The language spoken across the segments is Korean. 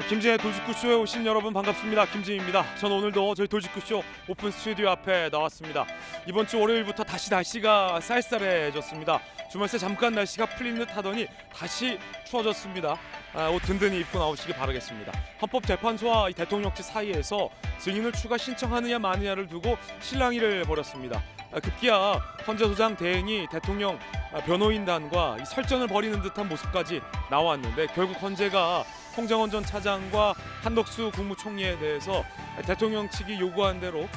김진의 돌직구쇼에 오신 여러분 반갑습니다. 김진입니다. 저는 오늘도 저희 돌직구쇼 오픈 스튜디오 앞에 나왔습니다. 이번 주 월요일부터 다시 날씨가 쌀쌀해졌습니다. 주말 새 잠깐 날씨가 풀린 듯 하더니 다시 추워졌습니다. 옷 든든히 입고 나오시기 바라겠습니다. 헌법재판소와 이 대통령실 사이에서 증인을 추가 신청하느냐 마느냐를 두고 실랑이를 벌였습니다. 급기야 헌재 소장 대행이 대통령 변호인단과 이 설전을 벌이는 듯한 모습까지 나왔는데 결국 헌재가 홍정원 전 차장과 한덕수 국무총리에 대해서 대통령 측이 요구한 대로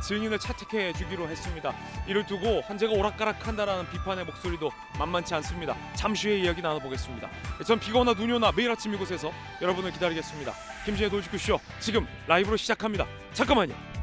증인을 채택해 주기로 했습니다. 이를 두고 헌재가 오락가락한다라는 비판의 목소리도 만만치 않습니다. 잠시 후에 이야기 나눠보겠습니다. 전 비가 오나 눈이 오나 매일 아침 이곳에서 여러분을 기다리겠습니다. 김진의 돌직구쇼 지금 라이브로 시작합니다. 잠깐만요.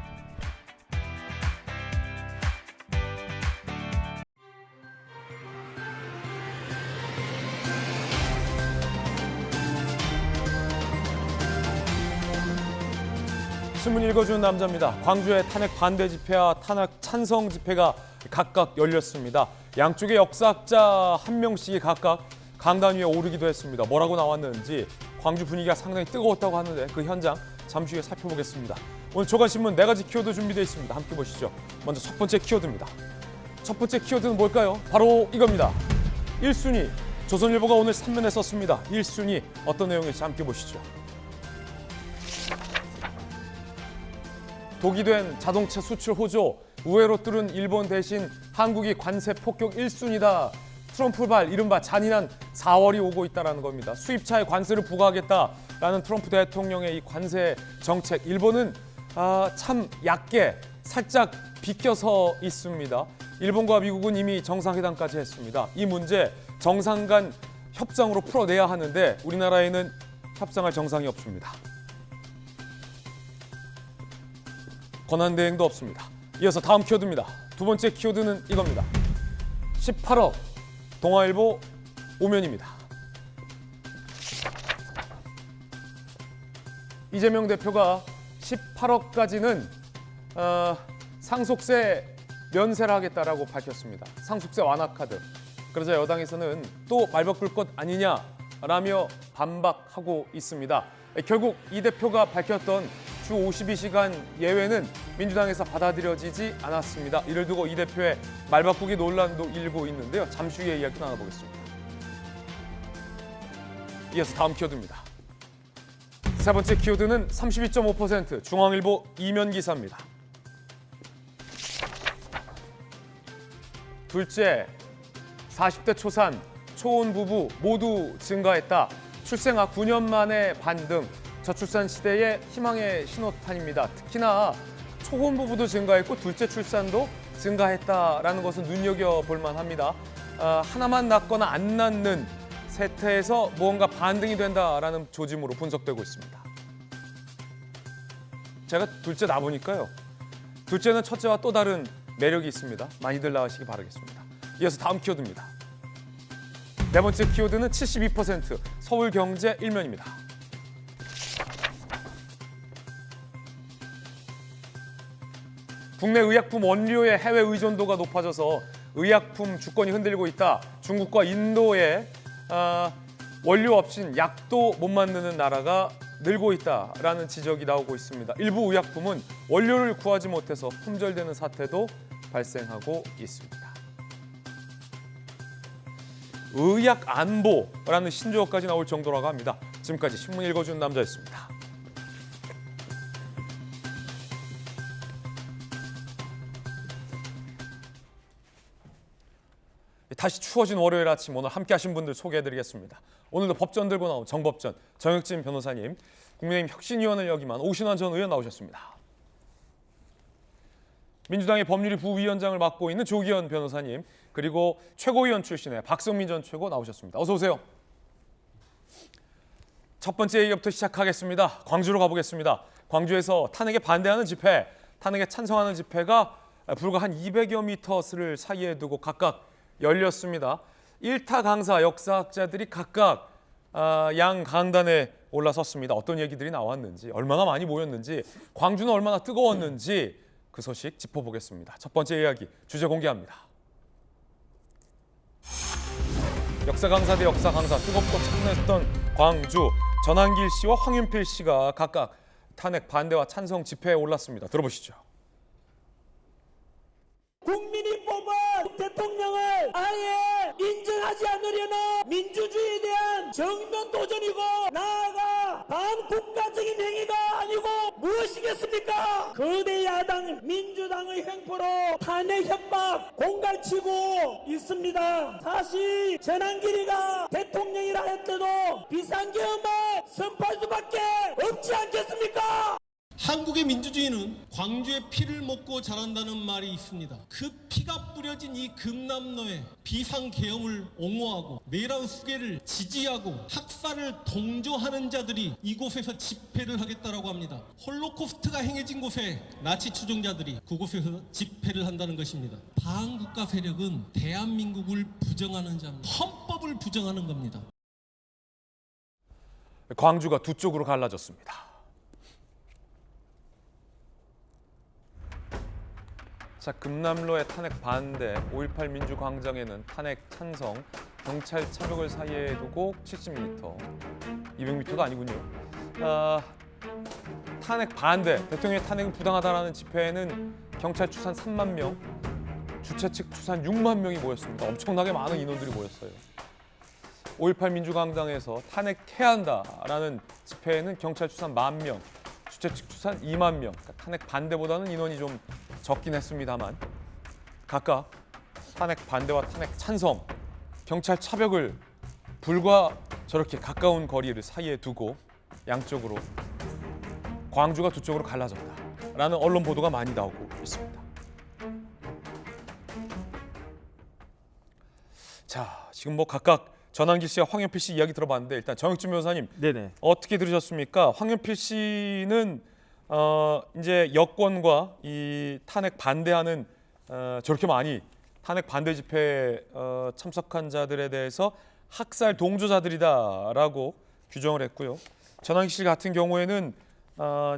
신문 읽어주는 남자입니다. 광주의 탄핵 반대 집회와 탄핵 찬성 집회가 각각 열렸습니다. 양쪽의 역사학자 한 명씩이 각각 강단 위에 오르기도 했습니다. 뭐라고 나왔는지 광주 분위기가 상당히 뜨거웠다고 하는데 그 현장 잠시 후에 살펴보겠습니다. 오늘 조간신문 4가지 키워드 준비되어 있습니다. 함께 보시죠. 먼저 첫 번째 키워드입니다. 첫 번째 키워드는 뭘까요? 바로 이겁니다. 1순위. 조선일보가 오늘 3면에 썼습니다. 1순위 어떤 내용일지 함께 보시죠. 독이 된 자동차 수출 호조, 우회로 뚫은 일본 대신 한국이 관세 폭격 1순위다. 트럼프발 이른바 잔인한 4월이 오고 있다는 겁니다. 수입차에 관세를 부과하겠다라는 트럼프 대통령의 이 관세 정책, 일본은 참 얕게 살짝 비껴서 있습니다. 일본과 미국은 이미 정상회담까지 했습니다. 이 문제 정상 간 협상으로 풀어내야 하는데 우리나라에는 협상할 정상이 없습니다. 권한대행도 없습니다. 이어서 다음 키워드입니다. 두 번째 키워드는 이겁니다. 18억 동아일보 오면입니다. 이재명 대표가 18억까지는 상속세 면세를 하겠다라고 밝혔습니다. 상속세 완화 카드. 그러자 여당에서는 또 말바꿀 것 아니냐라며 반박하고 있습니다. 결국 이 대표가 밝혔던 주 52시간 예외는 민주당에서 받아들여지지 않았습니다. 이를 두고 이 대표의 말바꾸기 논란도 일고 있는데요. 잠시 후에 이야기 나눠보겠습니다. 이어서 다음 키워드입니다. 세 번째 키워드는 32.5% 중앙일보 이면 기사입니다. 둘째, 40대 초산, 초혼 부부 모두 증가했다. 출생아 9년 만에 반등. 저출산 시대의 희망의 신호탄입니다. 특히나 초혼 부부도 증가했고 둘째 출산도 증가했다라는 것은 눈여겨볼 만합니다. 하나만 낳거나 안 낳는 세태에서 무언가 반등이 된다라는 조짐으로 분석되고 있습니다. 제가 둘째 낳아보니까요. 둘째는 첫째와 또 다른 매력이 있습니다. 많이들 낳으시기 바라겠습니다. 이어서 다음 키워드입니다. 네 번째 키워드는 72% 서울경제 일면입니다. 국내 의약품 원료의 해외 의존도가 높아져서 의약품 주권이 흔들리고 있다. 중국과 인도의 원료 없인 약도 못 만드는 나라가 늘고 있다라는 지적이 나오고 있습니다. 일부 의약품은 원료를 구하지 못해서 품절되는 사태도 발생하고 있습니다. 의약 안보라는 신조어까지 나올 정도라고 합니다. 지금까지 신문 읽어주는 남자였습니다. 다시 추워진 월요일 아침 오늘 함께 하신 분들 소개해드리겠습니다. 오늘도 법전 들고 나온 정법전 정혁진 변호사님, 국민의힘 혁신위원을 역임한 오신환 전 의원 나오셨습니다. 민주당의 법률위 부위원장을 맡고 있는 조기현 변호사님, 그리고 최고위원 출신의 박성민 전 최고 나오셨습니다. 어서 오세요. 첫 번째 얘기부터 시작하겠습니다. 광주로 가보겠습니다. 광주에서 탄핵에 반대하는 집회, 탄핵에 찬성하는 집회가 불과 한 200여 미터를 사이에 두고 각각 열렸습니다. 1타 강사 역사학자들이 각각 양 강단에 올라섰습니다. 어떤 얘기들이 나왔는지, 얼마나 많이 모였는지, 광주는 얼마나 뜨거웠는지 그 소식 짚어보겠습니다. 첫 번째 이야기 주제 공개합니다. 역사 강사 대 역사 강사 뜨겁고 찬란했던 광주. 전한길 씨와 황윤필 씨가 각각 탄핵 반대와 찬성 집회에 올랐습니다. 들어보시죠. 국민이 뽑은 대통령을 아예 인정하지 않으려는 민주주의에 대한 정면 도전이고, 나아가 반국가적인 행위가 아니고 무엇이겠습니까? 거대 야당 민주당의 횡포로 탄핵 협박 공갈치고 있습니다. 사실 전한길이가 대통령이라 했대도 비상계엄을 선포할 수밖에 없지 않겠습니까? 한국의 민주주의는 광주의 피를 먹고 자란다는 말이 있습니다. 그 피가 뿌려진 이 금남로에 비상계엄을 옹호하고 내란 수괴를 지지하고 학살을 동조하는 자들이 이곳에서 집회를 하겠다라고 합니다. 홀로코스트가 행해진 곳에 나치 추종자들이 그곳에서 집회를 한다는 것입니다. 반국가 세력은 대한민국을 부정하는 자입니다. 헌법을 부정하는 겁니다. 광주가 두 쪽으로 갈라졌습니다. 자, 금남로의 탄핵 반대, 5.18 민주광장에는 탄핵 찬성, 경찰 차벽을 사이에 두고 70m, 200m도 아니군요. 탄핵 반대, 대통령의 탄핵은 부당하다라는 집회에는 경찰 추산 3만 명, 주최 측 추산 6만 명이 모였습니다. 엄청나게 많은 인원들이 모였어요. 5.18 민주광장에서 탄핵해야 한다라는 집회에는 경찰 추산 1만 명, 주최 측 추산 2만 명, 그러니까 탄핵 반대보다는 인원이 좀 적긴 했습니다만 각각 탄핵 반대와 탄핵 찬성, 경찰 차벽을 불과 저렇게 가까운 거리를 사이에 두고 양쪽으로 광주가 두 쪽으로 갈라졌다라는 언론 보도가 많이 나오고 있습니다. 자, 지금 뭐 각각 전한길 씨와 황윤필 씨 이야기 들어봤는데 일단 정혁준 변호사님, 네네. 어떻게 들으셨습니까? 황윤필 씨는 이제 여권과 이 탄핵 반대하는 저렇게 많이 탄핵 반대 집회에 참석한 자들에 대해서 학살 동조자들이다라고 규정을 했고요. 전한길 씨 같은 경우에는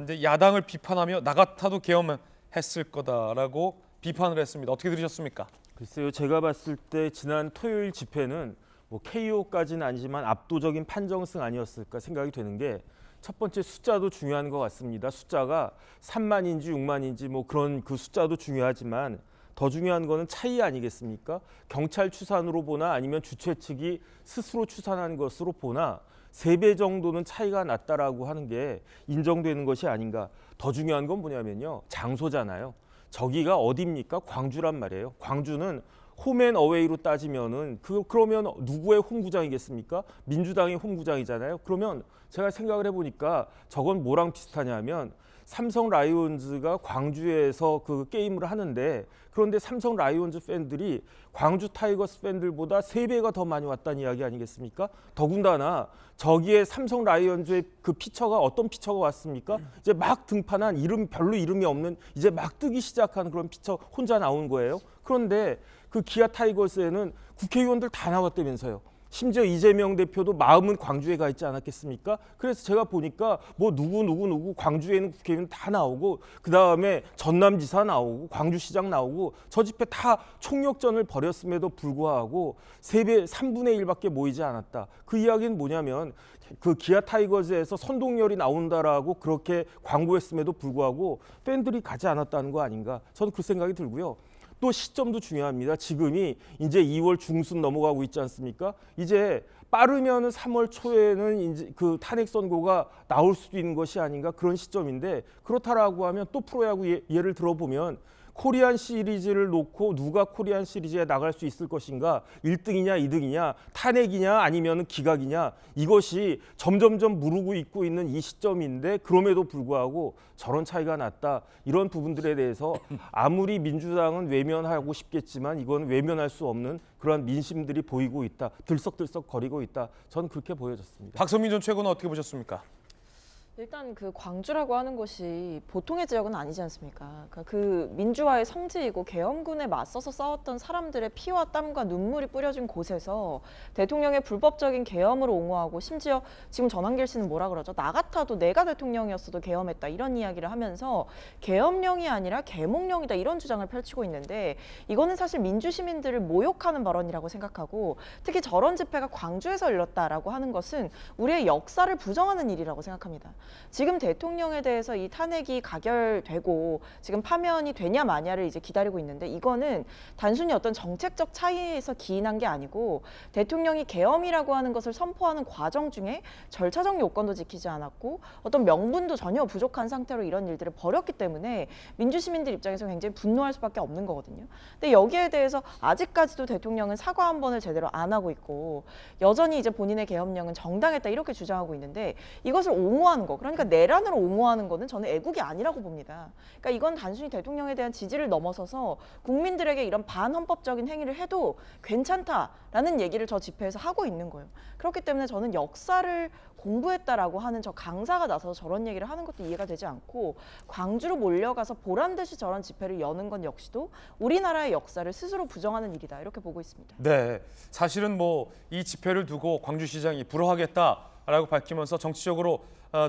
이제 야당을 비판하며 나 같아도 계엄했을 거다라고 비판을 했습니다. 어떻게 들으셨습니까? 글쎄요, 제가 봤을 때 지난 토요일 집회는 뭐 KO까지는 아니지만 압도적인 판정승 아니었을까 생각이 되는 게, 첫 번째 숫자도 중요한 것 같습니다. 숫자가 3만인지 6만인지 뭐 그런 그 숫자도 중요하지만 더 중요한 거는 차이 아니겠습니까? 경찰 추산으로 보나 아니면 주최 측이 스스로 추산한 것으로 보나 3배 정도는 차이가 났다라고 하는 게 인정되는 것이 아닌가. 더 중요한 건 뭐냐면요, 장소잖아요. 저기가 어디입니까? 광주란 말이에요. 광주는 홈앤어웨이로 따지면은 그러면 누구의 홈구장이겠습니까? 민주당의 홈구장이잖아요. 그러면 제가 생각을 해보니까 저건 뭐랑 비슷하냐면 삼성 라이온즈가 광주에서 그 게임을 하는데, 그런데 삼성 라이온즈 팬들이 광주 타이거스 팬들보다 3배가 더 많이 왔다는 이야기 아니겠습니까? 더군다나 저기에 삼성 라이온즈의 그 피처가 어떤 피처가 왔습니까? 이제 막 등판한 별로 이름이 없는 이제 막 뜨기 시작한 그런 피처 혼자 나온 거예요. 그런데 그 기아 타이거스에는 국회의원들 다 나왔다면서요. 심지어 이재명 대표도 마음은 광주에 가 있지 않았겠습니까? 그래서 제가 보니까 뭐 누구 광주에는 국회의원 다 나오고, 그 다음에 전남지사 나오고 광주시장 나오고, 저 집회 다 총력전을 벌였음에도 불구하고 3분의 1밖에 모이지 않았다. 그 이야기는 뭐냐면 그 기아 타이거즈에서 선동열이 나온다라고 그렇게 광고했음에도 불구하고 팬들이 가지 않았다는 거 아닌가. 저는 그 생각이 들고요. 또 시점도 중요합니다. 지금이 이제 2월 중순 넘어가고 있지 않습니까? 이제 빠르면은 3월 초에는 이제 그 탄핵 선고가 나올 수도 있는 것이 아닌가, 그런 시점인데, 그렇다라고 하면 또 프로야구 예를 들어보면 코리안 시리즈를 놓고 누가 코리안 시리즈에 나갈 수 있을 것인가, 1등이냐 2등이냐, 탄핵이냐 아니면 기각이냐, 이것이 점점점 무르고 있고 있는 이 시점인데, 그럼에도 불구하고 저런 차이가 났다. 이런 부분들에 대해서 아무리 민주당은 외면하고 싶겠지만 이건 외면할 수 없는 그러한 민심들이 보이고 있다. 들썩들썩 거리고 있다. 저는 그렇게 보여졌습니다. 박성민 전 최고는 어떻게 보셨습니까? 일단 그 광주라고 하는 곳이 보통의 지역은 아니지 않습니까? 그러니까 그 민주화의 성지이고 계엄군에 맞서서 싸웠던 사람들의 피와 땀과 눈물이 뿌려진 곳에서 대통령의 불법적인 계엄을 옹호하고 심지어 지금 전환길 씨는 뭐라 그러죠? 나 같아도 내가 대통령이었어도 계엄했다 이런 이야기를 하면서 계엄령이 아니라 계몽령이다 이런 주장을 펼치고 있는데 이거는 사실 민주 시민들을 모욕하는 발언이라고 생각하고 특히 저런 집회가 광주에서 열렸다라고 하는 것은 우리의 역사를 부정하는 일이라고 생각합니다. 지금 대통령에 대해서 이 탄핵이 가결되고 지금 파면이 되냐 마냐를 이제 기다리고 있는데 이거는 단순히 어떤 정책적 차이에서 기인한 게 아니고 대통령이 계엄이라고 하는 것을 선포하는 과정 중에 절차적 요건도 지키지 않았고 어떤 명분도 전혀 부족한 상태로 이런 일들을 벌였기 때문에 민주시민들 입장에서 굉장히 분노할 수밖에 없는 거거든요. 근데 여기에 대해서 아직까지도 대통령은 사과 한 번을 제대로 안 하고 있고 여전히 이제 본인의 계엄령은 정당했다 이렇게 주장하고 있는데 이것을 옹호하는 거 그러니까 내란으로 옹호하는 거는 저는 애국이 아니라고 봅니다. 그러니까 이건 단순히 대통령에 대한 지지를 넘어서서 국민들에게 이런 반헌법적인 행위를 해도 괜찮다라는 얘기를 저 집회에서 하고 있는 거예요. 그렇기 때문에 저는 역사를 공부했다라고 하는 저 강사가 나서서 저런 얘기를 하는 것도 이해가 되지 않고 광주로 몰려가서 보란 듯이 저런 집회를 여는 건 역시도 우리나라의 역사를 스스로 부정하는 일이다 이렇게 보고 있습니다. 네, 사실은 뭐 이 집회를 두고 광주시장이 불허하겠다라고 밝히면서 정치적으로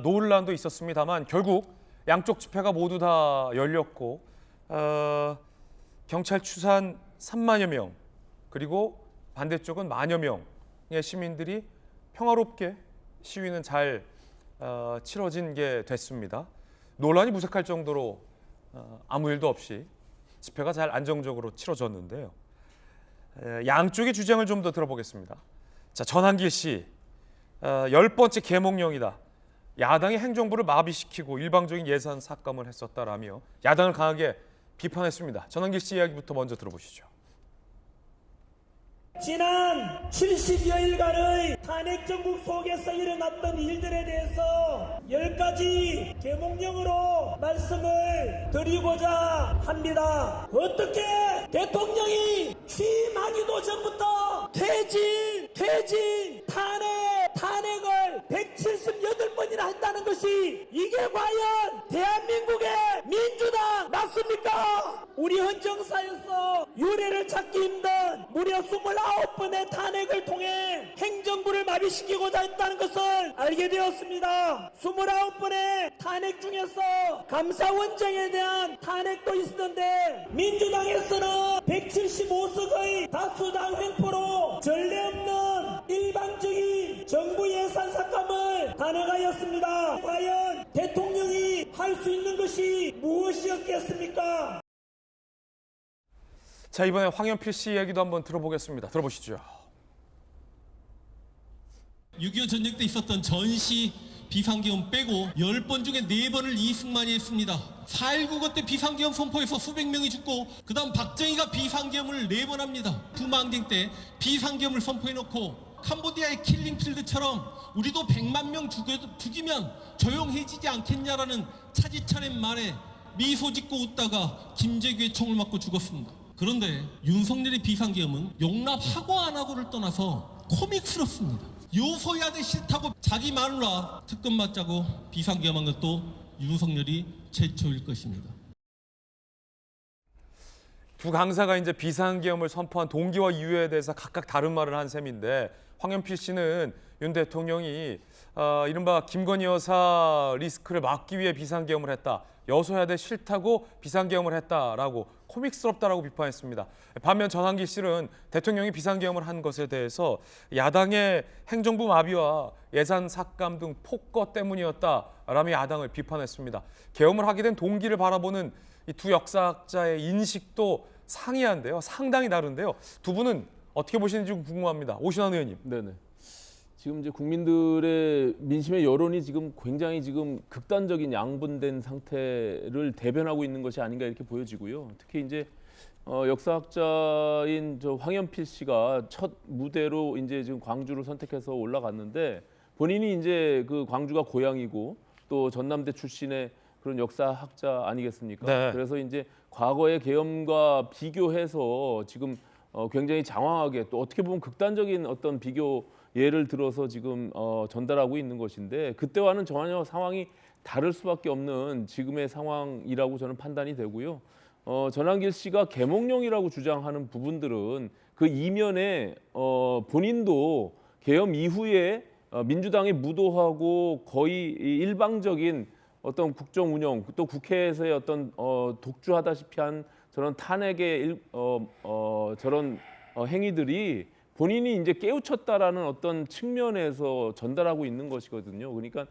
논란도 있었습니다만 결국 양쪽 집회가 모두 다 열렸고 경찰 추산 3만여 명 그리고 반대쪽은 만여 명의 시민들이 평화롭게 시위는 잘 치러진 게 됐습니다. 논란이 무색할 정도로 아무 일도 없이 집회가 잘 안정적으로 치러졌는데요. 양쪽의 주장을 좀 더 들어보겠습니다. 자, 전환길 씨, 10번째 계몽령이다. 야당이 행정부를 마비시키고 일방적인 예산 삭감을 했었다라며 야당을 강하게 비판했습니다. 전환길 씨 이야기부터 먼저 들어보시죠. 지난 70여일간의 탄핵 정국 속에서 일어났던 일들에 대해서 10가지 계몽령으로 말씀을 드리고자 합니다. 어떻게 대통령이 취임하기도 전부터 탄핵을 178번이나 했다는 것이 이게 과연 대한민국의 민주당 맞습니까? 우리 헌정사에서 유례를 찾기 힘든 무려 29번의 탄핵을 통해 행정부를 마비시키고자 했다는 것을 알게 되었습니다. 29번의 탄핵 중에서 감사원장에 대한 탄핵도 있었는데 민주당에서는 175석의 다수당 횡포로 전례 없는 일방적인 정부 예산 삭감을 단행하였습니다. 과연 대통령이 할 수 있는 것이 무엇이었겠습니까? 자, 이번에 황현필 씨 이야기도 한번 들어보겠습니다. 들어보시죠. 6.25 전쟁 때 있었던 전시 비상계엄 빼고 10번 중에 4번을 이승만이 했습니다. 4.19 때 비상계엄 선포해서 수백 명이 죽고 그 다음 박정희가 비상계엄을 4번 합니다. 부망쟁 때 비상계엄을 선포해놓고 캄보디아의 킬링필드처럼 우리도 100만 명 죽이면 조용해지지 않겠냐라는 차지철의 말에 미소 짓고 웃다가 김재규의 총을 맞고 죽었습니다. 그런데 윤석열의 비상계엄은 용납하고 안 하고를 떠나서 코믹스럽습니다. 요소야 돼 싫다고 자기 마누라 특검 맞자고 비상계엄한 것도 윤석열이 최초일 것입니다. 두 강사가 이제 비상계엄을 선포한 동기와 이유에 대해서 각각 다른 말을 한 셈인데 황현필 씨는 윤 대통령이 이른바 김건희 여사 리스크를 막기 위해 비상계엄을 했다. 여소야대 싫다고 비상계엄을 했다라고 코믹스럽다라고 비판했습니다. 반면 전환길 씨는 대통령이 비상계엄을 한 것에 대해서 야당의 행정부 마비와 예산 삭감 등 폭거 때문이었다라며 야당을 비판했습니다. 계엄을 하게 된 동기를 바라보는 이 두 역사학자의 인식도 상이한데요. 상당히 다른데요. 두 분은 어떻게 보시는지 좀 궁금합니다. 오신환 의원님. 네네. 지금 이제 국민들의 민심의 여론이 지금 굉장히 지금 극단적인 양분된 상태를 대변하고 있는 것이 아닌가 이렇게 보여지고요. 특히 이제 역사학자인 저 황현필 씨가 첫 무대로 이제 지금 광주를 선택해서 올라갔는데 본인이 이제 그 광주가 고향이고 또 전남대 출신의 그런 역사학자 아니겠습니까? 네. 그래서 이제 과거의 계엄과 비교해서 지금 굉장히 장황하게 또 어떻게 보면 극단적인 어떤 비교 예를 들어서 지금 전달하고 있는 것인데 그때와는 전혀 상황이 다를 수밖에 없는 지금의 상황이라고 저는 판단이 되고요. 전한길 씨가 계몽령이라고 주장하는 부분들은 그 이면에 본인도 계엄 이후에 민주당에 무도하고 거의 일방적인 어떤 국정 운영 또 국회에서의 어떤 독주하다시피 한 저런 탄핵의 저런 행위들이 본인이 이제 깨우쳤다라는 어떤 측면에서 전달하고 있는 것이거든요. 그러니까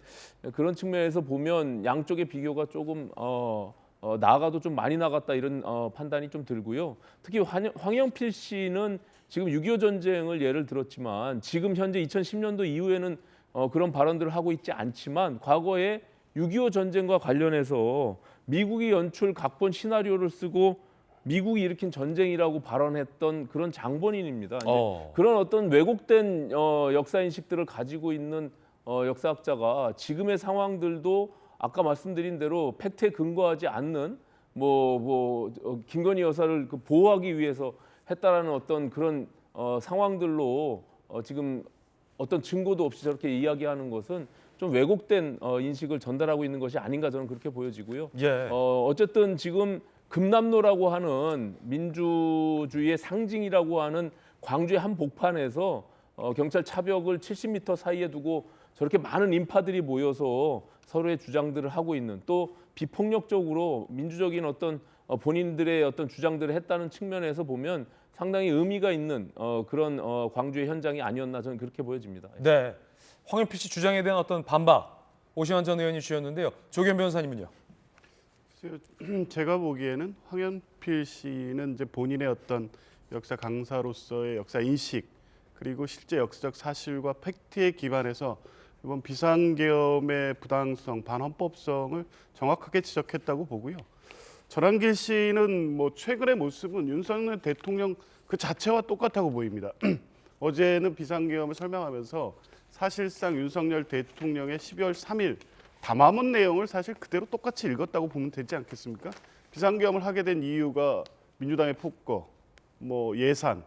그런 측면에서 보면 양쪽의 비교가 조금 나아가도 좀 많이 나갔다 이런 판단이 좀 들고요. 특히 황영필 씨는 지금 6.25 전쟁을 예를 들었지만 지금 현재 2010년도 이후에는 그런 발언들을 하고 있지 않지만 과거에 6.25 전쟁과 관련해서 미국이 연출 각본 시나리오를 쓰고 미국이 일으킨 전쟁이라고 발언했던 그런 장본인입니다. 그런 어떤 왜곡된 역사 인식들을 가지고 있는 역사학자가 지금의 상황들도 아까 말씀드린 대로 팩트에 근거하지 않는 김건희 여사를 보호하기 위해서 했다라는 어떤 그런 상황들로 지금 어떤 증거도 없이 저렇게 이야기하는 것은 좀 왜곡된 인식을 전달하고 있는 것이 아닌가 저는 그렇게 보여지고요. 예. 어쨌든 지금 금남로라고 하는 민주주의의 상징이라고 하는 광주의 한 복판에서 경찰 차벽을 70m 사이에 두고 저렇게 많은 인파들이 모여서 서로의 주장들을 하고 있는 또 비폭력적으로 민주적인 어떤 본인들의 어떤 주장들을 했다는 측면에서 보면 상당히 의미가 있는 그런 광주의 현장이 아니었나 저는 그렇게 보여집니다. 네. 황영필 씨 주장에 대한 어떤 반박 오신환 전 의원이 주셨는데요. 조경 변호사님은요? 제가 보기에는 황현필 씨는 이제 본인의 어떤 역사 강사로서의 역사 인식 그리고 실제 역사적 사실과 팩트에 기반해서 이번 비상계엄의 부당성, 반헌법성을 정확하게 지적했다고 보고요. 전한길 씨는 뭐 최근의 모습은 윤석열 대통령 그 자체와 똑같다고 보입니다. 어제는 비상계엄을 설명하면서 사실상 윤석열 대통령의 12월 3일 담화문 내용을 사실 그대로 똑같이 읽었다고 보면 되지 않겠습니까? 비상계엄을 하게 된 이유가 민주당의 폭거, 뭐 예산,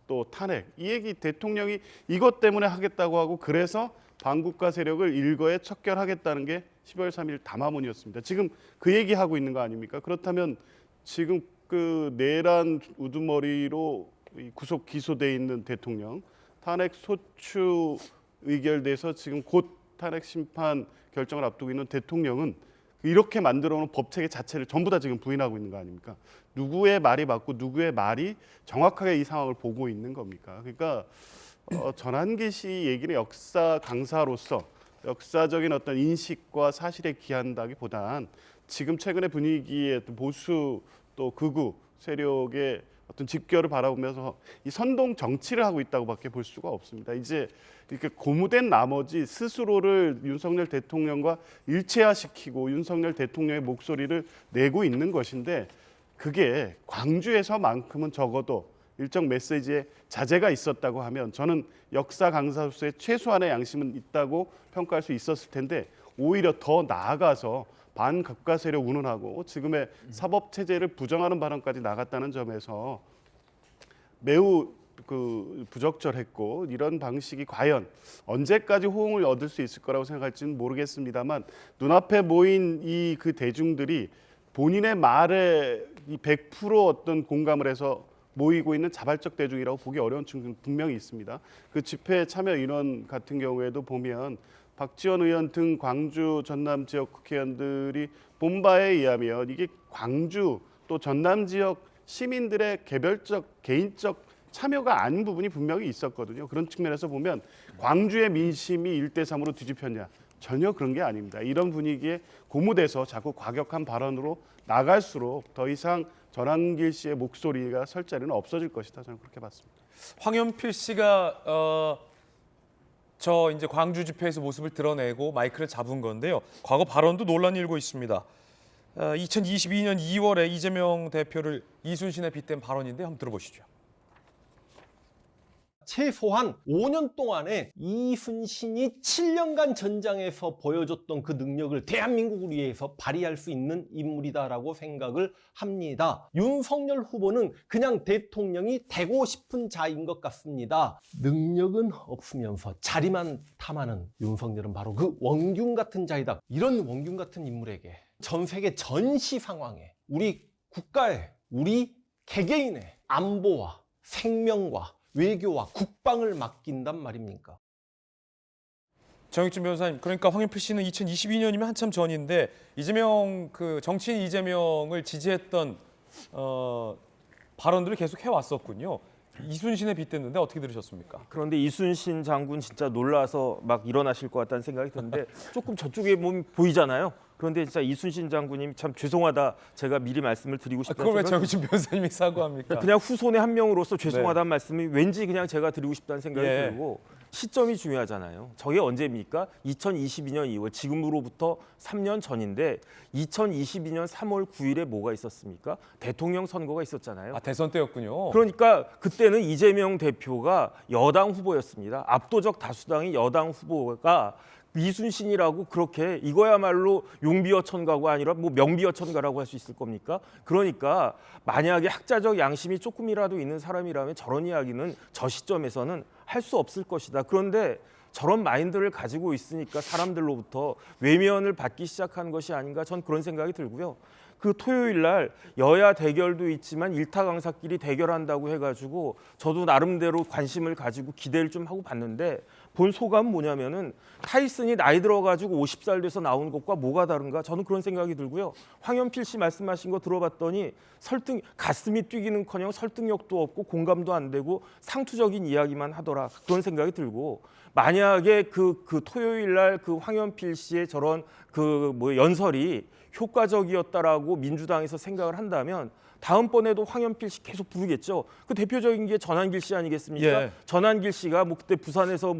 또 탄핵 이 얘기 대통령이 이것 때문에 하겠다고 하고 그래서 반국가 세력을 일거에 척결하겠다는 게 12월 3일 담화문이었습니다. 지금 그 얘기하고 있는 거 아닙니까? 그렇다면 지금 그 내란 우두머리로 구속 기소돼 있는 대통령 탄핵 소추 의결돼서 지금 곧 탄핵 심판 결정을 앞두고 있는 대통령은 이렇게 만들어 놓은 법체계 자체를 전부 다 지금 부인하고 있는 거 아닙니까? 누구의 말이 맞고 누구의 말이 정확하게 이 상황을 보고 있는 겁니까? 그러니까 전한길 씨 얘기는 역사 강사로서 역사적인 어떤 인식과 사실에 기한다기보단 지금 최근의 분위기에 보수 또 극우 세력의 어떤 집결을 바라보면서 이 선동 정치를 하고 있다고밖에 볼 수가 없습니다. 이제 이렇게 고무된 나머지 스스로를 윤석열 대통령과 일체화시키고 윤석열 대통령의 목소리를 내고 있는 것인데 그게 광주에서만큼은 적어도 일정 메시지에 자제가 있었다고 하면 저는 역사 강사로서의 최소한의 양심은 있다고 평가할 수 있었을 텐데 오히려 더 나아가서 반국가 세력 운운하고 지금의 사법 체제를 부정하는 발언까지 나갔다는 점에서 매우 부적절했고 이런 방식이 과연 언제까지 호응을 얻을 수 있을 거라고 생각할지는 모르겠습니다만 눈앞에 모인 이 그 대중들이 본인의 말에 이 100% 어떤 공감을 해서 모이고 있는 자발적 대중이라고 보기 어려운 측면 분명히 있습니다. 그 집회 참여 인원 같은 경우에도 보면 박지원 의원 등 광주 전남 지역 국회의원들이 본 바에 의하면 이게 광주 또 전남 지역 시민들의 개별적 개인적 참여가 아닌 부분이 분명히 있었거든요. 그런 측면에서 보면 광주의 민심이 1대3으로 뒤집혔냐? 전혀 그런 게 아닙니다. 이런 분위기에 고무돼서 자꾸 과격한 발언으로 나갈수록 더 이상 전한길 씨의 목소리가 설 자리는 없어질 것이다. 저는 그렇게 봤습니다. 황현필 씨가 저 이제 광주 집회에서 모습을 드러내고 마이크를 잡은 건데요. 과거 발언도 논란이 일고 있습니다. 2022년 2월에 이재명 대표를 이순신에 빗댄 발언인데 한번 들어보시죠. 최소한 5년 동안에 이순신이 7년간 전장에서 보여줬던 그 능력을 대한민국을 위해서 발휘할 수 있는 인물이다라고 생각을 합니다. 윤석열 후보는 그냥 대통령이 되고 싶은 자인 것 같습니다. 능력은 없으면서 자리만 탐하는 윤석열은 바로 그 원균 같은 자이다. 이런 원균 같은 인물에게 전 세계 전시 상황에 우리 국가의, 우리 개개인의 안보와 생명과 외교와 국방을 맡긴단 말입니까? 정익준 변호사님, 그러니까 황현필 씨는 2022년이면 한참 전인데 이재명 그 정치인 이재명을 지지했던 발언들을 계속 해왔었군요. 이순신에 빗댔는데 어떻게 들으셨습니까? 그런데 이순신 장군 진짜 놀라서 막 일어나실 것 같다는 생각이 드는데 조금 저쪽에 보면 보이잖아요. 그런데 진짜 이순신 장군님 참 죄송하다 제가 미리 말씀을 드리고 싶다는 그걸 왜 생각이 정익준 변호사님이 사과합니까? 그냥 후손의 한 명으로서 죄송하다는 말씀이 왠지 그냥 제가 드리고 싶다는 생각이 예. 들고 시점이 중요하잖아요. 저게 언제입니까? 2022년 2월, 지금으로부터 3년 전인데 2022년 3월 9일에 뭐가 있었습니까? 대통령 선거가 있었잖아요. 아, 대선 때였군요. 그러니까 그때는 이재명 대표가 여당 후보였습니다. 압도적 다수당이 여당 후보가 이순신이라고 그렇게 이거야말로 용비어천가가 아니라 뭐 명비어천가라고 할 수 있을 겁니까? 그러니까 만약에 학자적 양심이 조금이라도 있는 사람이라면 저런 이야기는 저 시점에서는 할 수 없을 것이다. 그런데 저런 마인드를 가지고 있으니까 사람들로부터 외면을 받기 시작한 것이 아닌가 전 그런 생각이 들고요. 그 토요일 날 여야 대결도 있지만 일타 강사끼리 대결한다고 해가지고 저도 나름대로 관심을 가지고 기대를 좀 하고 봤는데 본 소감은 뭐냐면은 타이슨이 나이 들어가지고 50살 돼서 나온 것과 뭐가 다른가 저는 그런 생각이 들고요. 황현필 씨 말씀하신 거 들어봤더니 가슴이 뛰기는커녕 설득력도 없고 공감도 안 되고 상투적인 이야기만 하더라 그런 생각이 들고 만약에 그 토요일 날 그 황현필 씨의 저런 연설이 효과적이었다라고 민주당에서 생각을 한다면 다음번에도 황현필 씨 계속 부르겠죠. 그 대표적인 게 전한길 씨 아니겠습니까? 예. 전한길 씨가 뭐 그때 부산에서